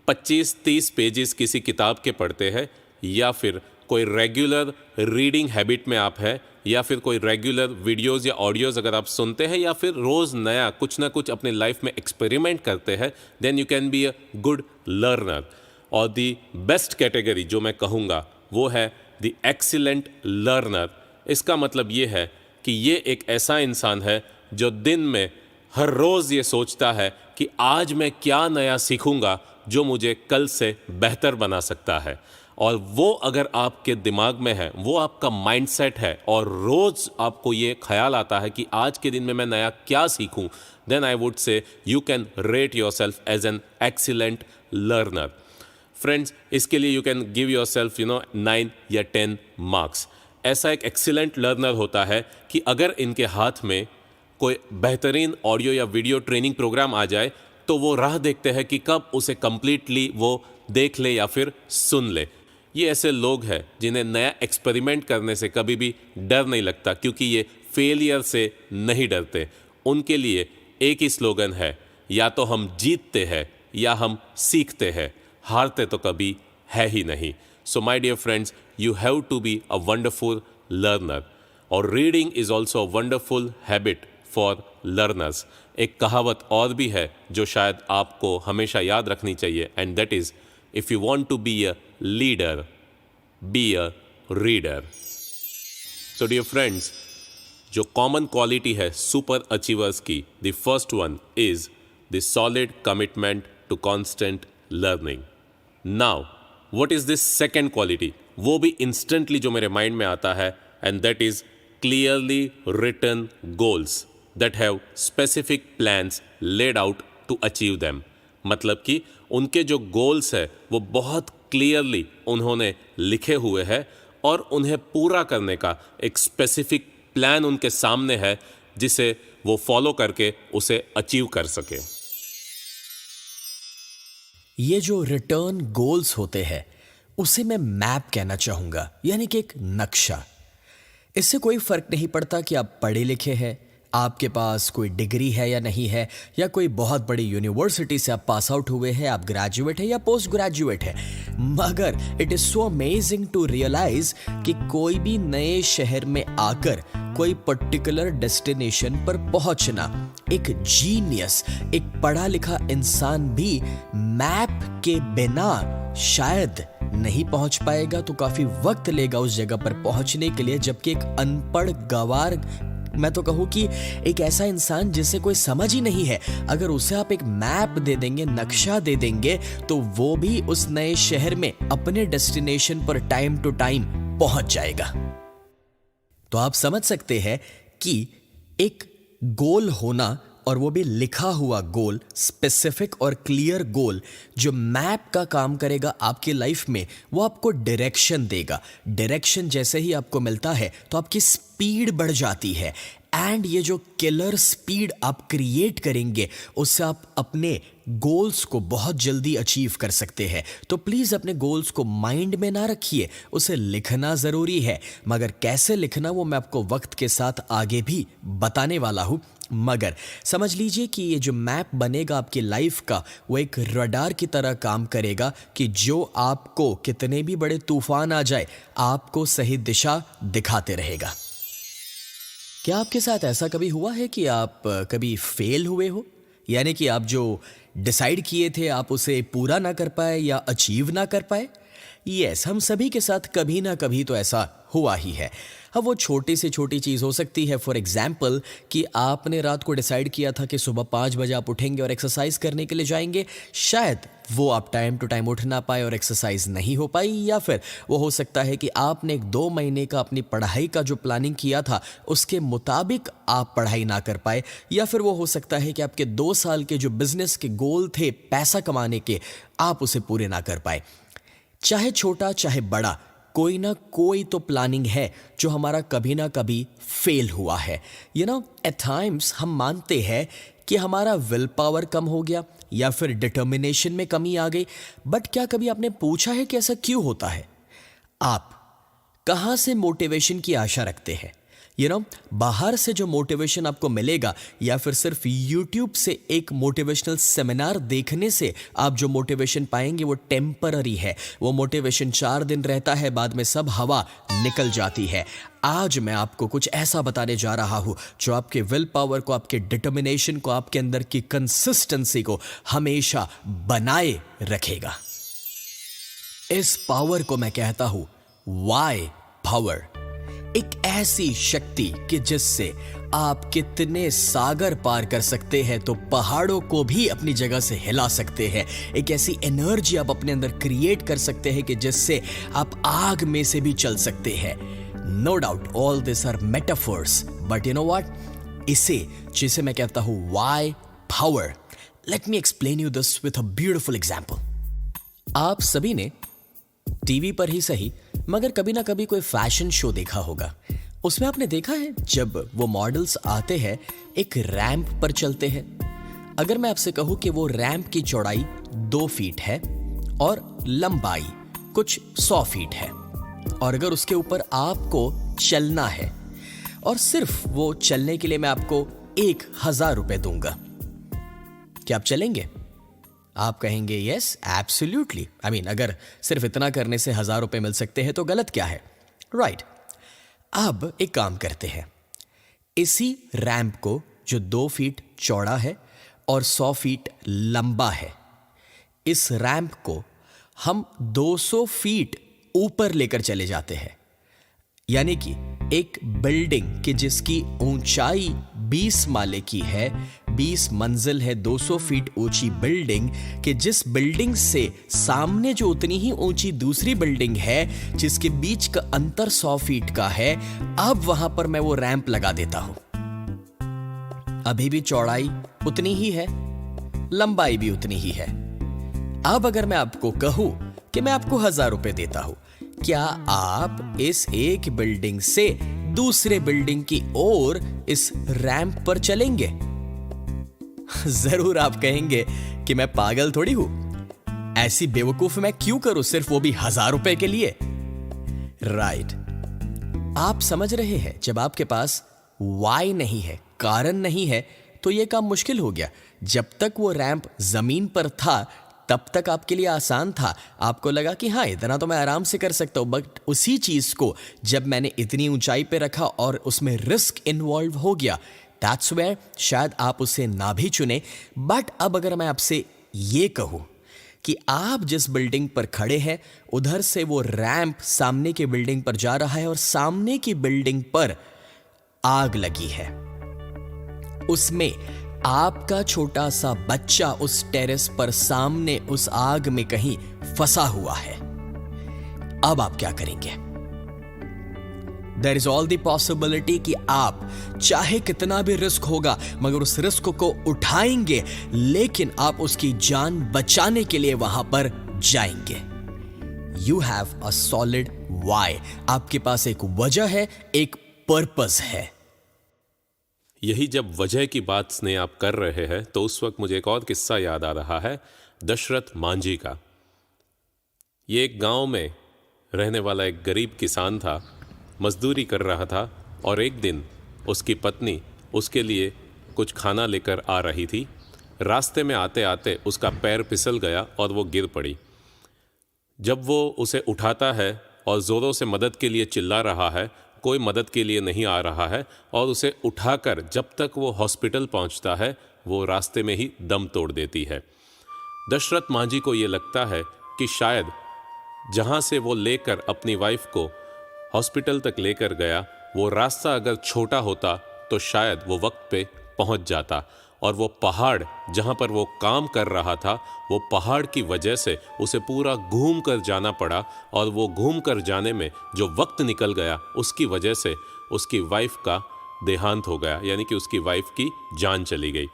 [SPEAKER 2] 25-30 पेजेस किसी किताब के पढ़ते हैं, या फिर कोई रेगुलर रीडिंग हैबिट में आप है, या फिर कोई रेगुलर वीडियोस या ऑडियोज़ अगर आप सुनते हैं, या फिर रोज़ नया कुछ ना कुछ अपने लाइफ में एक्सपेरिमेंट करते हैं, then you can be a good learner. और दी बेस्ट कैटेगरी जो मैं कहूँगा वो है द एक्सीलेंट लर्नर। इसका मतलब ये है कि ये एक ऐसा इंसान है जो दिन में हर रोज़ ये सोचता है कि आज मैं क्या नया सीखूंगा जो मुझे कल से बेहतर बना सकता है। और वो अगर आपके दिमाग में है, वो आपका माइंडसेट है, और रोज़ आपको ये ख्याल आता है कि आज के दिन में मैं नया क्या सीखूं, then I would say you can rate yourself as an excellent learner. Friends, इसके लिए you can give yourself 9 या 10 मार्क्स। ऐसा एक एक्सीलेंट लर्नर होता है कि अगर इनके हाथ में कोई बेहतरीन ऑडियो या वीडियो ट्रेनिंग प्रोग्राम आ जाए तो वो राह देखते हैं कि कब उसे कंप्लीटली वो देख ले या फिर सुन ले। ये ऐसे लोग हैं जिन्हें नया एक्सपेरिमेंट करने से कभी भी डर नहीं लगता, क्योंकि ये फेलियर से नहीं डरते। उनके लिए एक ही स्लोगन है, या तो हम जीतते हैं या हम सीखते हैं, हारते तो कभी है ही नहीं। So my dear friends, you have to be a wonderful learner. और reading is also a wonderful habit for learners. एक कहावत और भी है जो शायद आपको हमेशा याद रखनी चाहिए, and that is, if you want to be a leader, be a reader. So dear friends, जो कॉमन क्वालिटी है सुपर अचीवर्स की, the first one is the solid commitment to constant learning. Now what is this second quality? वो भी instantly जो मेरे mind में आता है, and that is clearly written goals that have specific plans laid out to achieve them. मतलब कि उनके जो गोल्स है वो बहुत क्लियरली उन्होंने लिखे हुए हैं, और उन्हें पूरा करने का एक स्पेसिफिक प्लान उनके सामने है जिसे वो फॉलो करके उसे अचीव कर सके।
[SPEAKER 1] ये जो रिटर्न गोल्स होते हैं उसे मैं मैप कहना चाहूंगा, यानी कि एक नक्शा। इससे कोई फर्क नहीं पड़ता कि आप पढ़े लिखे हैं, आपके पास कोई डिग्री है या नहीं है, या कोई बहुत बड़ी यूनिवर्सिटी से आप पास आउट हुए हैं, आप ग्रेजुएट है या पोस्ट ग्रेजुएट है। मगर it is so amazing to realize कि कोई भी नए शहर में आकर कोई पर्टिकुलर डेस्टिनेशन पर पहुंचना, एक जीनियस, एक पढ़ा लिखा इंसान भी मैप के बिना शायद नहीं पहुंच पाएगा, तो काफी वक्त लेगा उस जगह पर पहुंचने के लिए। जबकि एक अनपढ़ गवार, मैं तो कहूं कि एक ऐसा इंसान जिसे कोई समझ ही नहीं है, अगर उसे आप एक मैप दे देंगे, नक्शा दे देंगे, तो वो भी उस नए शहर में अपने डेस्टिनेशन पर टाइम टू टाइम पहुंच जाएगा। तो आप समझ सकते हैं कि एक गोल होना, और वो भी लिखा हुआ गोल, स्पेसिफिक और क्लियर गोल, जो मैप का काम करेगा आपकी लाइफ में, वो आपको डायरेक्शन देगा। डायरेक्शन जैसे ही आपको मिलता है तो आपकी स्पीड बढ़ जाती है, एंड ये जो किलर स्पीड आप क्रिएट करेंगे उससे आप अपने गोल्स को बहुत जल्दी अचीव कर सकते हैं। तो प्लीज़ अपने गोल्स को माइंड में ना रखिए, उसे लिखना ज़रूरी है, मगर कैसे लिखना वो मैं आपको वक्त के साथ आगे भी बताने वाला हूँ। मगर समझ लीजिए कि ये जो मैप बनेगा आपकी लाइफ का, वो एक रडार की तरह काम करेगा कि जो आपको कितने भी बड़े तूफान आ जाए, आपको सही दिशा दिखाते रहेगा। क्या आपके साथ ऐसा कभी हुआ है कि आप कभी फेल हुए हो? यानी कि आप जो डिसाइड किए थे आप उसे पूरा ना कर पाए या अचीव ना कर पाए? यस, हम सभी के साथ कभी ना कभी तो ऐसा हुआ ही है। अब वो छोटी से छोटी चीज़ हो सकती है, फॉर एग्जाम्पल कि आपने रात को डिसाइड किया था कि सुबह 5 बजे आप उठेंगे और एक्सरसाइज करने के लिए जाएंगे। शायद वो आप टाइम टू टाइम उठ ना पाए और एक्सरसाइज नहीं हो पाई, या फिर वो हो सकता है कि आपने 2 महीने का अपनी पढ़ाई का जो प्लानिंग किया था उसके मुताबिक आप पढ़ाई ना कर पाए, या फिर वो हो सकता है कि आपके 2 साल के जो बिजनेस के गोल थे पैसा कमाने के, आप उसे पूरे ना कर पाए। चाहे छोटा चाहे बड़ा, कोई ना कोई तो प्लानिंग है जो हमारा कभी ना कभी फेल हुआ है। एट टाइम्स हम मानते हैं कि हमारा विल पावर कम हो गया या फिर डिटर्मिनेशन में कमी आ गई, बट क्या कभी आपने पूछा है कि ऐसा क्यों होता है? आप कहाँ से मोटिवेशन की आशा रखते हैं? बाहर से जो मोटिवेशन आपको मिलेगा या फिर सिर्फ यूट्यूब से एक मोटिवेशनल सेमिनार देखने से आप जो मोटिवेशन पाएंगे वो टेम्पररी है। वो मोटिवेशन 4 दिन रहता है, बाद में सब हवा निकल जाती है। आज मैं आपको कुछ ऐसा बताने जा रहा हूं जो आपके विल पावर को, आपके डिटर्मिनेशन को, आपके अंदर की कंसिस्टेंसी को हमेशा बनाए रखेगा। इस पावर को मैं कहता हूं वाई पावर। एक ऐसी शक्ति कि जिससे आप कितने सागर पार कर सकते हैं तो पहाड़ों को भी अपनी जगह से हिला सकते हैं। एक ऐसी एनर्जी आप अपने अंदर क्रिएट कर सकते हैं कि जिससे आप आग में से भी चल सकते हैं। No doubt all this are metaphors, but you know what, इसे जिसे मैं कहता हूं why power, let me explain you this with a beautiful example. आप सभी ने टीवी पर ही सही मगर कभी ना कभी कोई फैशन शो देखा होगा। उसमें आपने देखा है जब वो मॉडल्स आते हैं एक रैंप पर चलते हैं। अगर मैं आपसे कहूं कि वो रैंप की चौड़ाई 2 फीट है और लंबाई कुछ 100 फीट है, और अगर उसके ऊपर आपको चलना है और सिर्फ वो चलने के लिए मैं आपको 1000 रुपए दूंगा, क्या आप चलेंगे? आप कहेंगे यस एब्सोल्युटली। अगर सिर्फ इतना करने से 1000 रुपए मिल सकते हैं तो गलत क्या है, राइट? अब एक काम करते हैं, इसी रैंप को जो 2 फीट चौड़ा है और 100 फीट लंबा है, इस रैंप को हम 200 फीट ऊपर लेकर चले जाते हैं। यानी कि एक बिल्डिंग कि जिसकी ऊंचाई 20 माले की है, 20 मंजिल है, 200 फीट ऊंची बिल्डिंग कि जिस बिल्डिंग से सामने जो उतनी ही ऊंची दूसरी बिल्डिंग है जिसके बीच का अंतर 100 फीट का है, अब वहां पर मैं वो रैंप लगा देता हूं। अभी भी चौड़ाई उतनी ही है, लंबाई भी उतनी ही है। अब अगर मैं आपको कहूं कि मैं आपको 1000 रुपए देता हूं, क्या आप इस एक बिल्डिंग से दूसरे बिल्डिंग की ओर इस रैंप पर चलेंगे? जरूर आप कहेंगे कि मैं पागल थोड़ी हूं, ऐसी बेवकूफ मैं क्यों करूं, सिर्फ वो भी 1000 रुपए के लिए। राइट, आप समझ रहे हैं, जब आपके पास वाई नहीं है, कारण नहीं है, तो यह काम मुश्किल हो गया। जब तक वो रैंप जमीन पर था तब तक आपके लिए आसान था, आपको लगा कि हाँ इतना तो मैं आराम से कर सकता हूं, बट उसी चीज को जब मैंने इतनी ऊंचाई पे रखा और उसमें रिस्क इन्वॉल्व हो गया, दैट्स वेयर शायद आप उसे ना भी चुने। बट अब अगर मैं आपसे ये कहूं कि आप जिस बिल्डिंग पर खड़े हैं उधर से वो रैंप सामने की बिल्डिंग पर जा रहा है और सामने की बिल्डिंग पर आग लगी है, उसमें आपका छोटा सा बच्चा उस टेरेस पर सामने उस आग में कहीं फंसा हुआ है, अब आप क्या करेंगे? There is all the possibility कि आप चाहे कितना भी रिस्क होगा मगर उस रिस्क को उठाएंगे, लेकिन आप उसकी जान बचाने के लिए वहां पर जाएंगे। You have a solid why, आपके पास एक वजह है, एक पर्पस है।
[SPEAKER 2] यही जब वजह की बात स्नेह आप कर रहे हैं तो उस वक्त मुझे एक और किस्सा याद आ रहा है, दशरथ मांझी का। ये एक गांव में रहने वाला एक गरीब किसान था, मजदूरी कर रहा था और एक दिन उसकी पत्नी उसके लिए कुछ खाना लेकर आ रही थी। रास्ते में आते आते उसका पैर फिसल गया और वो गिर पड़ी। जब वो उसे उठाता है और ज़ोरों से मदद के लिए चिल्ला रहा है, कोई मदद के लिए नहीं आ रहा है और उसे उठाकर जब तक वो हॉस्पिटल पहुंचता है वो रास्ते में ही दम तोड़ देती है। दशरथ मांझी को ये लगता है कि शायद जहां से वो लेकर अपनी वाइफ को हॉस्पिटल तक लेकर गया वो रास्ता अगर छोटा होता तो शायद वो वक्त पे पहुंच जाता, और वो पहाड़ जहां पर वो काम कर रहा था वो पहाड़ की वजह से उसे पूरा घूम कर जाना पड़ा, और वो घूम कर जाने में जो वक्त निकल गया उसकी वजह से उसकी वाइफ का देहांत हो गया, यानी कि उसकी वाइफ की जान चली गई।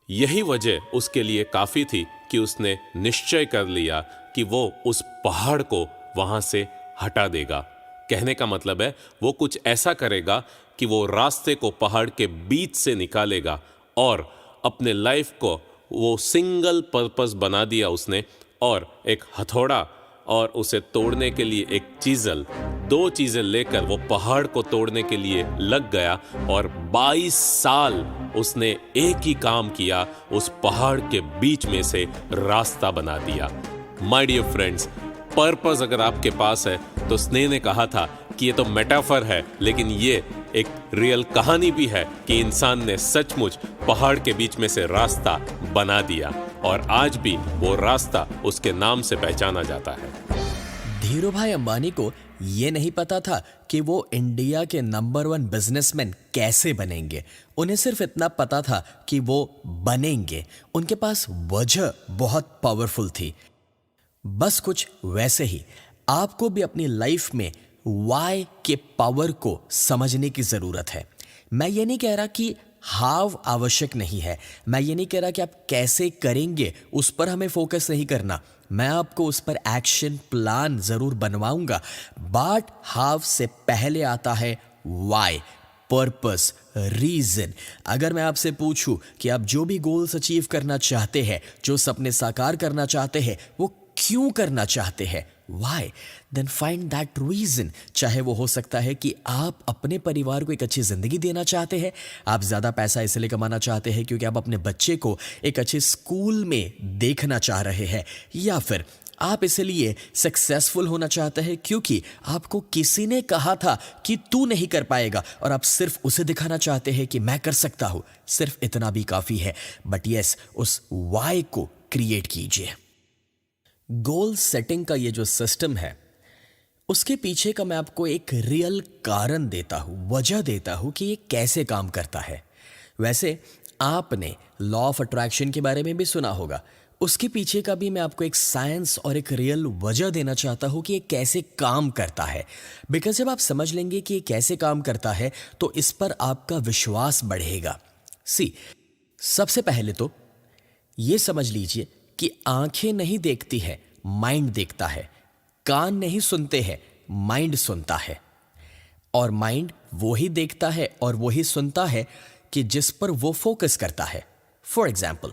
[SPEAKER 2] यही वजह उसके लिए काफ़ी थी कि उसने निश्चय कर लिया कि वो उस पहाड़ को वहाँ से हटा देगा। कहने का मतलब है वो कुछ ऐसा करेगा कि वो रास्ते को पहाड़ के बीच से निकालेगा और अपने लाइफ को वो सिंगल पर्पस बना दिया उसने, और एक हथौड़ा और उसे तोड़ने के लिए एक चीजल, दो चीजें लेकर वो पहाड़ को तोड़ने के लिए लग गया और 22 साल उसने एक ही काम किया, उस पहाड़ के बीच में से रास्ता बना दिया। माय डियर फ्रेंड्स, पर्पस अगर आपके पास है तो स्नेह ने कहा था कि ये तो मेटाफर है, लेकिन ये एक रियल कहानी भी है कि इंसान ने सचमुच पहाड़ के बीच में से रास्ता बना दिया और आज भी वो रास्ता उसके नाम से पहचाना जाता है।
[SPEAKER 1] धीरूभाई अंबानी को ये नहीं पता था कि वो इंडिया के नंबर 1 बिजनेसमैन कैसे बनेंगे। उन्हें सिर्फ इतना पता था कि वो बनेंगे। उनके पास वजह बहुत पावरफुल थी। बस कुछ वैसे ही आपको भी अपनी लाइफ में वाई के पावर को समझने की जरूरत है। मैं ये नहीं कह रहा कि हाव आवश्यक नहीं है, मैं ये नहीं कह रहा कि आप कैसे करेंगे उस पर हमें फोकस नहीं करना। मैं आपको उस पर एक्शन प्लान जरूर बनवाऊंगा, बट हाव से पहले आता है वाई, पर्पस, रीजन। अगर मैं आपसे पूछूं कि आप जो भी गोल्स अचीव करना चाहते हैं, जो सपने साकार करना चाहते हैं, वो क्यों करना चाहते हैं, why, then find that reason। चाहे वो हो सकता है कि आप अपने परिवार को एक अच्छी जिंदगी देना चाहते हैं, आप ज्यादा पैसा इसलिए कमाना चाहते हैं क्योंकि आप अपने बच्चे को एक अच्छे स्कूल में देखना चाह रहे हैं, या फिर आप इसलिए सक्सेसफुल होना चाहते हैं क्योंकि आपको किसी ने कहा था कि तू नहीं कर पाएगा और आप सिर्फ उसे दिखाना चाहते हैं कि मैं कर सकता हूं। सिर्फ इतना भी काफी है। बट यस, उस वाई को क्रिएट कीजिए। गोल सेटिंग का ये जो सिस्टम है, उसके पीछे का मैं आपको एक रियल कारण देता हूं, वजह देता हूं कि ये कैसे काम करता है। वैसे आपने लॉ ऑफ अट्रैक्शन के बारे में भी सुना होगा, उसके पीछे का भी मैं आपको एक साइंस और एक रियल वजह देना चाहता हूं कि ये कैसे काम करता है। बिकॉज जब आप समझ लेंगे कि ये कैसे काम करता है तो इस पर आपका विश्वास बढ़ेगा। सबसे पहले तो ये समझ लीजिए कि आंखें नहीं देखती है, माइंड देखता है। कान नहीं सुनते हैं, माइंड सुनता है। और माइंड वो ही देखता है और वो ही सुनता है कि जिस पर वो फोकस करता है। फॉर एग्जाम्पल,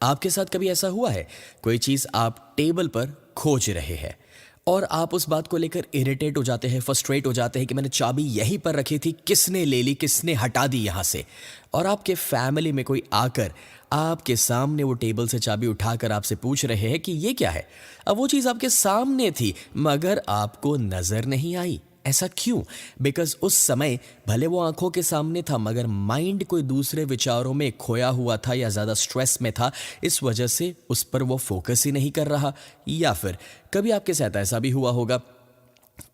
[SPEAKER 1] आपके साथ कभी ऐसा हुआ है, कोई चीज आप टेबल पर खोज रहे हैं और आप उस बात को लेकर इरिटेट हो जाते हैं, फ्रस्ट्रेट हो जाते हैं कि मैंने चाबी यहीं पर रखी थी, किसने ले ली, किसने हटा दी यहां से। और आपके फैमिली में कोई आकर आपके सामने वो टेबल से चाबी उठाकर आपसे पूछ रहे हैं कि ये क्या है। अब वो चीज आपके सामने थी मगर आपको नजर नहीं आई। ऐसा क्यों? बिकॉज उस समय भले वो आंखों के सामने था मगर माइंड कोई दूसरे विचारों में खोया हुआ था या ज्यादा स्ट्रेस में था, इस वजह से उस पर वो फोकस ही नहीं कर रहा। या फिर कभी आपके साथ ऐसा भी हुआ होगा,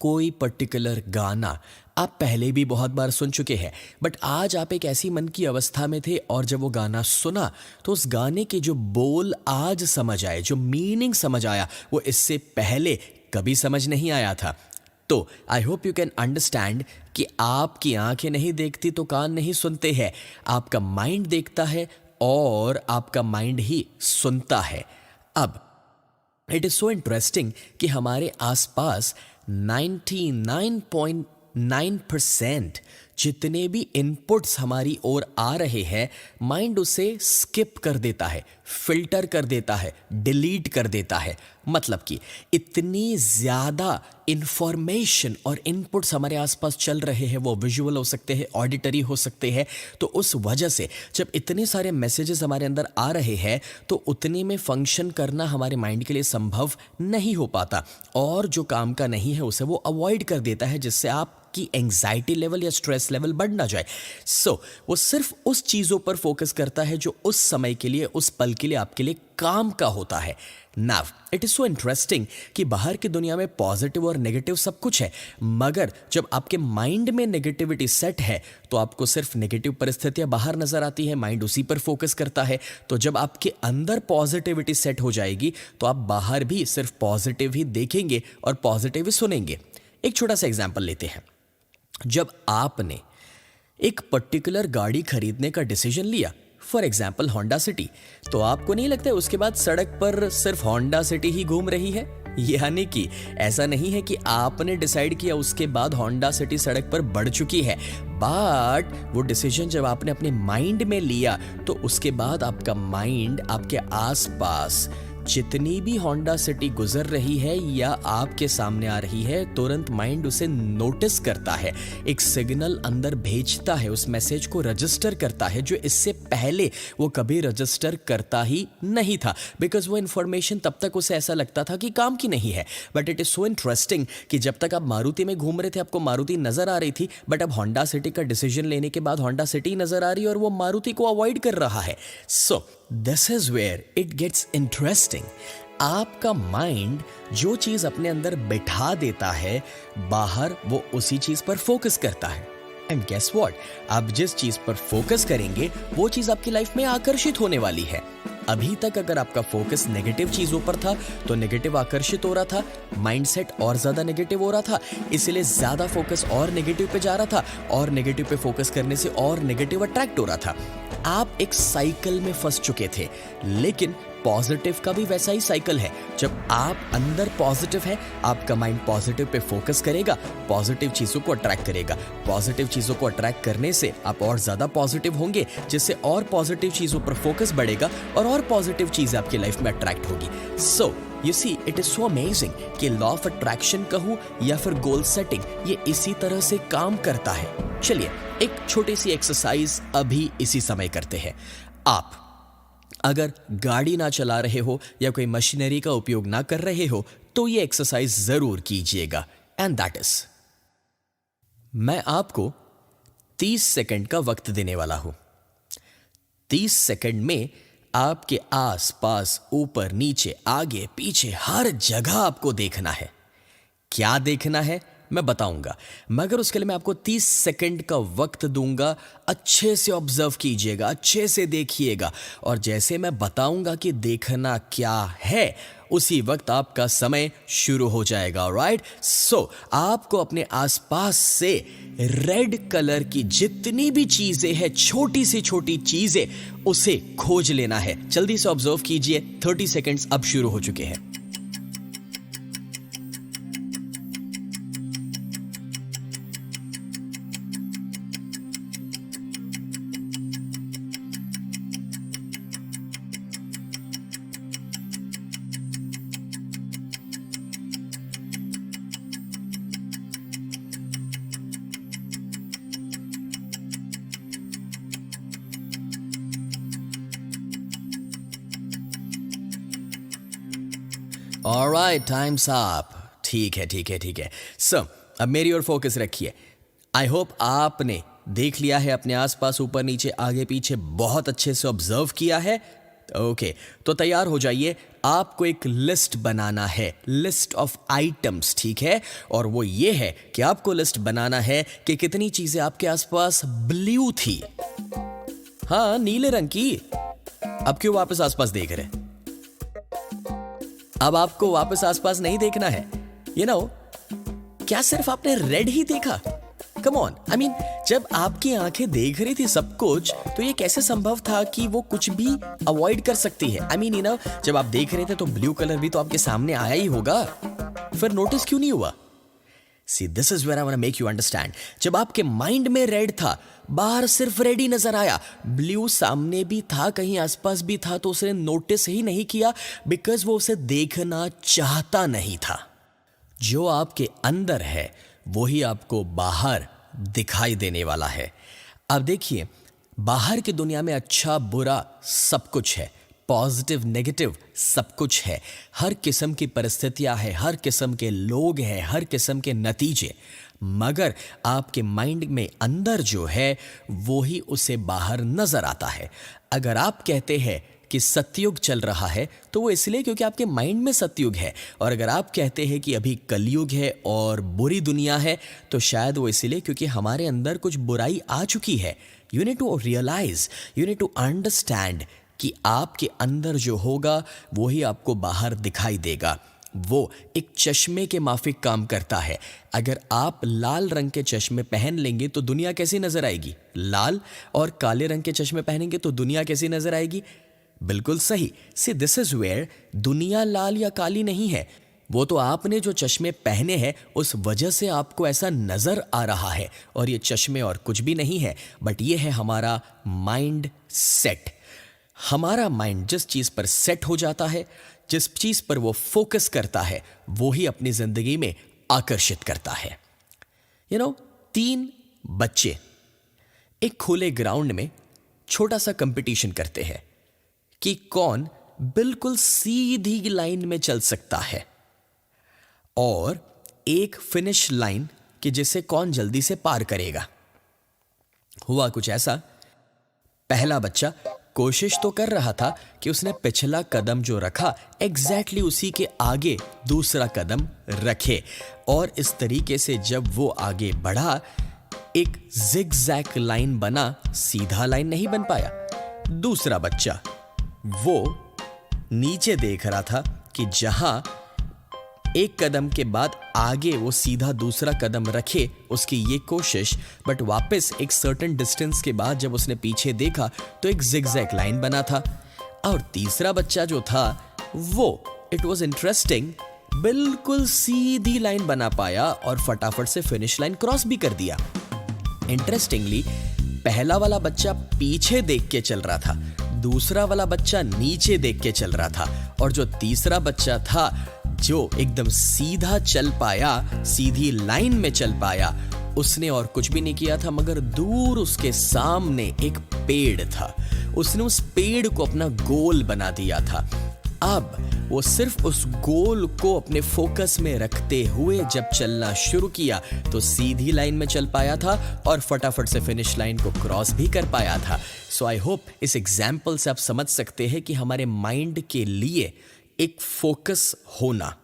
[SPEAKER 1] कोई पर्टिकुलर गाना आप पहले भी बहुत बार सुन चुके हैं, बट आज आप एक ऐसी मन की अवस्था में थे और जब वो गाना सुना तो उस गाने के जो बोल आज समझ आए, जो मीनिंग समझ आया, वो इससे पहले कभी समझ नहीं आया था। तो I hope you can understand कि आपकी आंखें नहीं देखती तो कान नहीं सुनते हैं, आपका माइंड देखता है और आपका माइंड ही सुनता है। अब इट इज सो इंटरेस्टिंग कि हमारे आसपास 99.9% जितने भी इनपुट्स हमारी ओर आ रहे हैं, माइंड उसे स्किप कर देता है, फिल्टर कर देता है, डिलीट कर देता है। मतलब कि इतनी ज़्यादा इंफॉर्मेशन और इनपुट्स हमारे आसपास चल रहे हैं, वो विजुअल हो सकते हैं, ऑडिटरी हो सकते हैं। तो उस वजह से जब इतने सारे मैसेजेस हमारे अंदर आ रहे हैं तो उतने में फंक्शन करना हमारे माइंड के लिए संभव नहीं हो पाता और जो काम का नहीं है उसे वो अवॉइड कर देता है, जिससे आपकी एंग्जाइटी लेवल या स्ट्रेस लेवल बढ़ ना जाए। वो सिर्फ उस चीज़ों पर फोकस करता है जो उस समय के लिए, उस पल के लिए आपके लिए काम का होता है। Now it is so interesting कि बाहर की दुनिया में पॉजिटिव और नेगेटिव सब कुछ है, मगर जब आपके माइंड में नेगेटिविटी सेट है तो आपको सिर्फ नेगेटिव परिस्थितियां बाहर नजर आती है, माइंड उसी पर फोकस करता है। तो जब आपके अंदर पॉजिटिविटी सेट हो जाएगी तो आप बाहर भी सिर्फ पॉजिटिव ही देखेंगे और पॉजिटिव ही सुनेंगे। एक छोटा सा एग्जाम्पल लेते हैं। जब आपने एक पर्टिकुलर गाड़ी खरीदने का डिसीजन लिया, फॉर एग्जाम्पल होंडा सिटी, तो आपको नहीं लगता है उसके बाद सड़क पर सिर्फ होंडा सिटी ही घूम रही है? यानी कि ऐसा नहीं है कि आपने डिसाइड किया उसके बाद होंडा सिटी सड़क पर बढ़ चुकी है, बट वो डिसीजन जब आपने अपने माइंड में लिया तो उसके बाद आपका माइंड आपके आसपास जितनी भी होंडा सिटी गुजर रही है या आपके सामने आ रही है, तुरंत माइंड उसे नोटिस करता है, एक सिग्नल अंदर भेजता है, उस मैसेज को रजिस्टर करता है, जो इससे पहले वो कभी रजिस्टर करता ही नहीं था, बिकॉज वो इन्फॉर्मेशन तब तक उसे ऐसा लगता था कि काम की नहीं है। But it is so interesting कि जब तक आप मारुति में घूम रहे थे आपको मारुति नजर आ रही थी, बट अब होंडा सिटी का डिसीजन लेने के बाद होंडा सिटी नजर आ रही है और वो मारुति को अवॉइड कर रहा है। So this is where it gets interesting. आपका माइंड जो चीज अपने अंदर बिठा देता है, बाहर वो उसी चीज पर फोकस करता है। एंड गेस व्हाट, आप जिस चीज पर फोकस करेंगे वो चीज आपकी लाइफ में आकर्षित होने वाली है। अभी तक अगर आपका फोकस नेगेटिव चीजों पर था तो नेगेटिव आकर्षित हो रहा था, माइंडसेट और ज्यादा नेगेटिव हो रहा था, इसलिए ज्यादा फोकस और नेगेटिव पे जा रहा था, और नेगेटिव पे फोकस करने से और नेगेटिव अट्रैक्ट हो रहा था। आप एक साइकिल में फंस चुके थे। लेकिन पॉजिटिव का भी वैसा ही साइकिल है। जब आप अंदर पॉजिटिव है, आपका माइंड पॉजिटिव पे फोकस करेगा, पॉजिटिव चीजों को अट्रैक्ट करेगा। पॉजिटिव चीजों को अट्रैक्ट करने से आप और ज्यादा पॉजिटिव होंगे, जिससे और पॉजिटिव चीजों पर फोकस बढ़ेगा और पॉजिटिव चीज आपकी लाइफ में अट्रैक्ट होगी। So you see, it is so amazing कि लॉ ऑफ अट्रैक्शन कहूं या फिर गोल सेटिंग, ये इसी तरह से काम करता है। चलिए एक छोटी सी एक्सरसाइज अभी इसी समय करते हैं। आप अगर गाड़ी ना चला रहे हो या कोई मशीनरी का उपयोग ना कर रहे हो तो ये एक्सरसाइज जरूर कीजिएगा, एंड दैट इज, मैं आपको 30 सेकंड का वक्त देने वाला हूं। 30 सेकंड में आपके आस पास, ऊपर नीचे, आगे पीछे, हर जगह आपको देखना है। क्या देखना है मैं बताऊंगा, मगर उसके लिए मैं आपको 30 सेकंड का वक्त दूंगा। अच्छे से ऑब्जर्व कीजिएगा, अच्छे से देखिएगा, और जैसे मैं बताऊंगा कि देखना क्या है, उसी वक्त आपका समय शुरू हो जाएगा। राइट? सो आपको अपने आसपास से रेड कलर की जितनी भी चीजें हैं, छोटी से छोटी चीजें, उसे खोज लेना है। जल्दी से ऑब्जर्व कीजिए। 30 सेकंड्स अब शुरू हो चुके हैं। Alright, times up. ठीक है। सो अब मेरी ओर फोकस रखिए। आई होप आपने देख लिया है अपने आसपास, ऊपर नीचे, आगे पीछे, बहुत अच्छे से ऑब्जर्व किया है। ओके, तो तैयार हो जाइए। आपको एक लिस्ट बनाना है, लिस्ट ऑफ आइटम्स, ठीक है? और वो ये है कि आपको लिस्ट बनाना है कि कितनी चीजें आपके आसपास ब्लू थी। हाँ, नीले रंग की। अब क्यों वापस आसपास देख रहे हैं? अब आपको वापस आसपास नहीं देखना है। यू नो, क्या सिर्फ आपने रेड ही देखा? कम ऑन, आई मीन, जब आपकी आंखें देख रही थी सब कुछ, तो ये कैसे संभव था कि वो कुछ भी अवॉइड कर सकती है? आई मीन, यू नो, जब आप देख रहे थे तो ब्लू कलर भी तो आपके सामने आया ही होगा, फिर नोटिस क्यों नहीं हुआ? See, this is where I want to make you understand. जब आपके माइंड में रेड था, बाहर सिर्फ रेड ही नजर आया, ब्लू सामने भी था, कहीं आसपास भी था, तो उसने नोटिस ही नहीं किया, बिकॉज वो उसे देखना चाहता नहीं था। जो आपके अंदर है वही आपको बाहर दिखाई देने वाला है। अब देखिए, बाहर की दुनिया में अच्छा बुरा सब कुछ है, पॉजिटिव नेगेटिव सब कुछ है, हर किस्म की परिस्थितियां है, हर किस्म के लोग हैं, हर किस्म के नतीजे, मगर आपके माइंड में अंदर जो है वो ही उसे बाहर नजर आता है। अगर आप कहते हैं कि सतयुग चल रहा है तो वो इसलिए क्योंकि आपके माइंड में सतयुग है, और अगर आप कहते हैं कि अभी कलयुग है और बुरी दुनिया है तो शायद वो इसलिए क्योंकि हमारे अंदर कुछ बुराई आ चुकी है। You need to realize, you need to understand कि आपके अंदर जो होगा वो ही आपको बाहर दिखाई देगा। वो एक चश्मे के माफिक काम करता है। अगर आप लाल रंग के चश्मे पहन लेंगे तो दुनिया कैसी नजर आएगी? लाल। और काले रंग के चश्मे पहनेंगे तो दुनिया कैसी नजर आएगी? बिल्कुल सही। सी, दिस इज वेयर दुनिया लाल या काली नहीं है, वो तो आपने जो चश्मे पहने हैं उस वजह से आपको ऐसा नजर आ रहा है, और ये चश्मे और कुछ भी नहीं है बट ये है हमारा माइंड सेट। हमारा माइंड जिस चीज पर सेट हो जाता है, जिस चीज पर वो फोकस करता है, वो ही अपनी जिंदगी में आकर्षित करता है। 3 बच्चे एक खुले ग्राउंड में छोटा सा कंपटीशन करते हैं कि कौन बिल्कुल सीधी लाइन में चल सकता है, और एक फिनिश लाइन कि जिसे कौन जल्दी से पार करेगा। हुआ कुछ ऐसा, पहला बच्चा कोशिश तो कर रहा था कि उसने पिछला कदम जो रखा एग्जैक्टली उसी के आगे दूसरा कदम रखे, और इस तरीके से जब वो आगे बढ़ा एक जिगजैग लाइन बना, सीधा लाइन नहीं बन पाया। दूसरा बच्चा वो नीचे देख रहा था कि जहां एक कदम के बाद आगे वो सीधा दूसरा कदम रखे, उसकी ये कोशिश, बट वापस एक सर्टेन डिस्टेंस के बाद जब उसने पीछे देखा तो एक जिगजैग लाइन बना था। और तीसरा बच्चा जो था वो, इट वाज इंटरेस्टिंग, बिल्कुल सीधी लाइन बना पाया और फटाफट से फिनिश लाइन क्रॉस भी कर दिया। इंटरेस्टिंगली पहला वाला बच्चा पीछे देख के चल रहा था, दूसरा वाला बच्चा नीचे देख के चल रहा था, और जो तीसरा बच्चा था जो एकदम सीधा चल पाया, सीधी लाइन में चल पाया, उसने और कुछ भी नहीं किया था मगर दूर उसके सामने एक पेड़ था। उसने उस पेड़ को अपना गोल बना दिया था। अब वो सिर्फ उस गोल को अपने फोकस में रखते हुए जब चलना शुरू किया तो सीधी लाइन में चल पाया था और फटाफट से फिनिश लाइन को क्रॉस भी कर पाया था। सो आई होप इस एग्जाम्पल से आप समझ सकते हैं कि हमारे माइंड के लिए एक फोकस होना,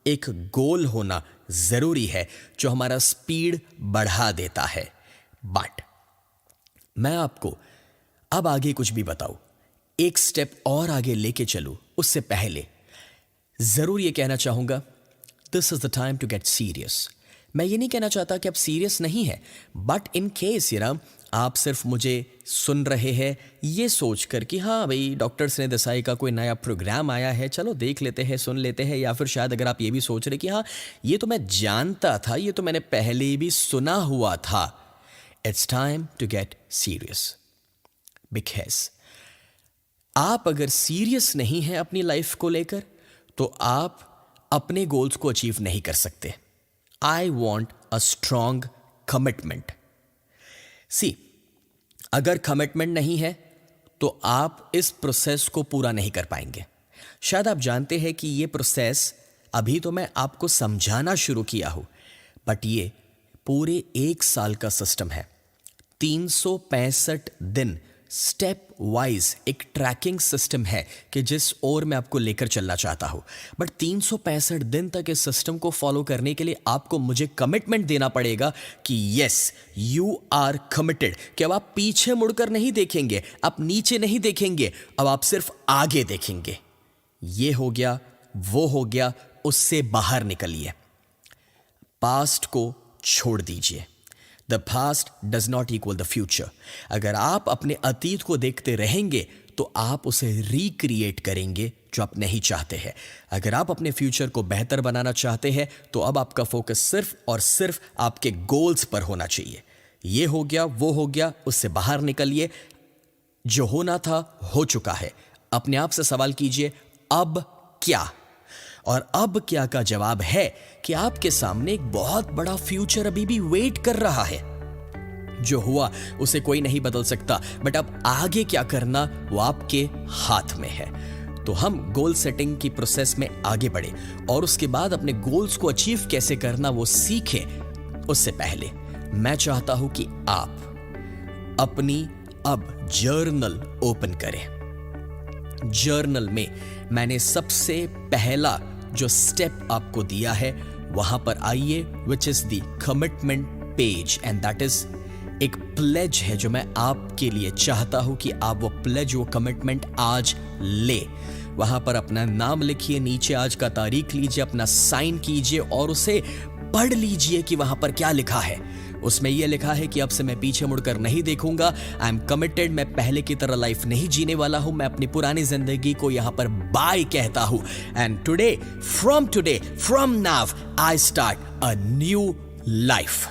[SPEAKER 1] एक गोल होना जरूरी है जो हमारा स्पीड बढ़ा देता है। बट मैं आपको अब आगे कुछ भी बताऊं, एक स्टेप और आगे लेके चलूं, उससे पहले जरूर ये कहना चाहूंगा, this is the time to get serious. मैं ये नहीं कहना चाहता कि आप सीरियस नहीं है, बट इन केस आप सिर्फ मुझे सुन रहे हैं ये सोचकर कि हाँ भाई डॉक्टर स्नेह देसाई का कोई नया प्रोग्राम आया है, चलो देख लेते हैं, सुन लेते हैं, या फिर शायद अगर आप ये भी सोच रहे कि हाँ ये तो मैं जानता था, ये तो मैंने पहले भी सुना हुआ था। It's time to get serious, because आप अगर सीरियस नहीं हैं अपनी लाइफ को लेकर तो आप अपने गोल्स को अचीव नहीं कर सकते। I want a strong commitment. See, अगर कमिटमेंट नहीं है तो आप इस प्रोसेस को पूरा नहीं कर पाएंगे। शायद आप जानते हैं कि ये प्रोसेस अभी तो मैं आपको समझाना शुरू किया हूं, बट ये पूरे 1 साल का सिस्टम है। 365 दिन स्टेप वाइज एक ट्रैकिंग सिस्टम है कि जिस ओर मैं आपको लेकर चलना चाहता हूं। बट 365 दिन तक इस सिस्टम को फॉलो करने के लिए आपको मुझे कमिटमेंट देना पड़ेगा कि यस यू आर कमिटेड, कि अब आप पीछे मुड़कर नहीं देखेंगे, आप नीचे नहीं देखेंगे, अब आप सिर्फ आगे देखेंगे। ये हो गया, वो हो गया, उससे बाहर निकलिए। पास्ट को छोड़ दीजिए। The past does not equal the future. अगर आप अपने अतीत को देखते रहेंगे तो आप उसे रिक्रिएट करेंगे जो आप नहीं चाहते हैं। अगर आप अपने फ्यूचर को बेहतर बनाना चाहते हैं तो अब आपका फोकस सिर्फ और सिर्फ आपके गोल्स पर होना चाहिए। ये हो गया, वो हो गया, उससे बाहर निकलिए। जो होना था हो चुका है। अपने आप से सवाल कीजिए, अब क्या? और अब क्या का जवाब है कि आपके सामने एक बहुत बड़ा फ्यूचर अभी भी वेट कर रहा है। जो हुआ उसे कोई नहीं बदल सकता, बट अब आगे क्या करना वो आपके हाथ में है। तो हम गोल सेटिंग की प्रोसेस में आगे बढ़े और उसके बाद अपने गोल्स को अचीव कैसे करना वो सीखें। उससे पहले मैं चाहता हूं कि आप अपनी अब जर्नल ओपन करें। जर्नल में मैंने सबसे पहला जो स्टेप आपको दिया है वहां पर आइए, which is the commitment page, and that is एक प्लेज है जो मैं आपके लिए चाहता हूं कि आप वो प्लेज, वो कमिटमेंट आज ले। वहां पर अपना नाम लिखिए, नीचे आज का तारीख लीजिए, अपना साइन कीजिए और उसे पढ़ लीजिए कि वहां पर क्या लिखा है। उसमें यह लिखा है कि अब से मैं पीछे मुड़कर नहीं देखूंगा। आई एम कमिटेड, मैं पहले की तरह लाइफ नहीं जीने वाला हूं, मैं अपनी पुरानी जिंदगी को यहां पर बाय कहता हूं। And today, from now, I start a new life.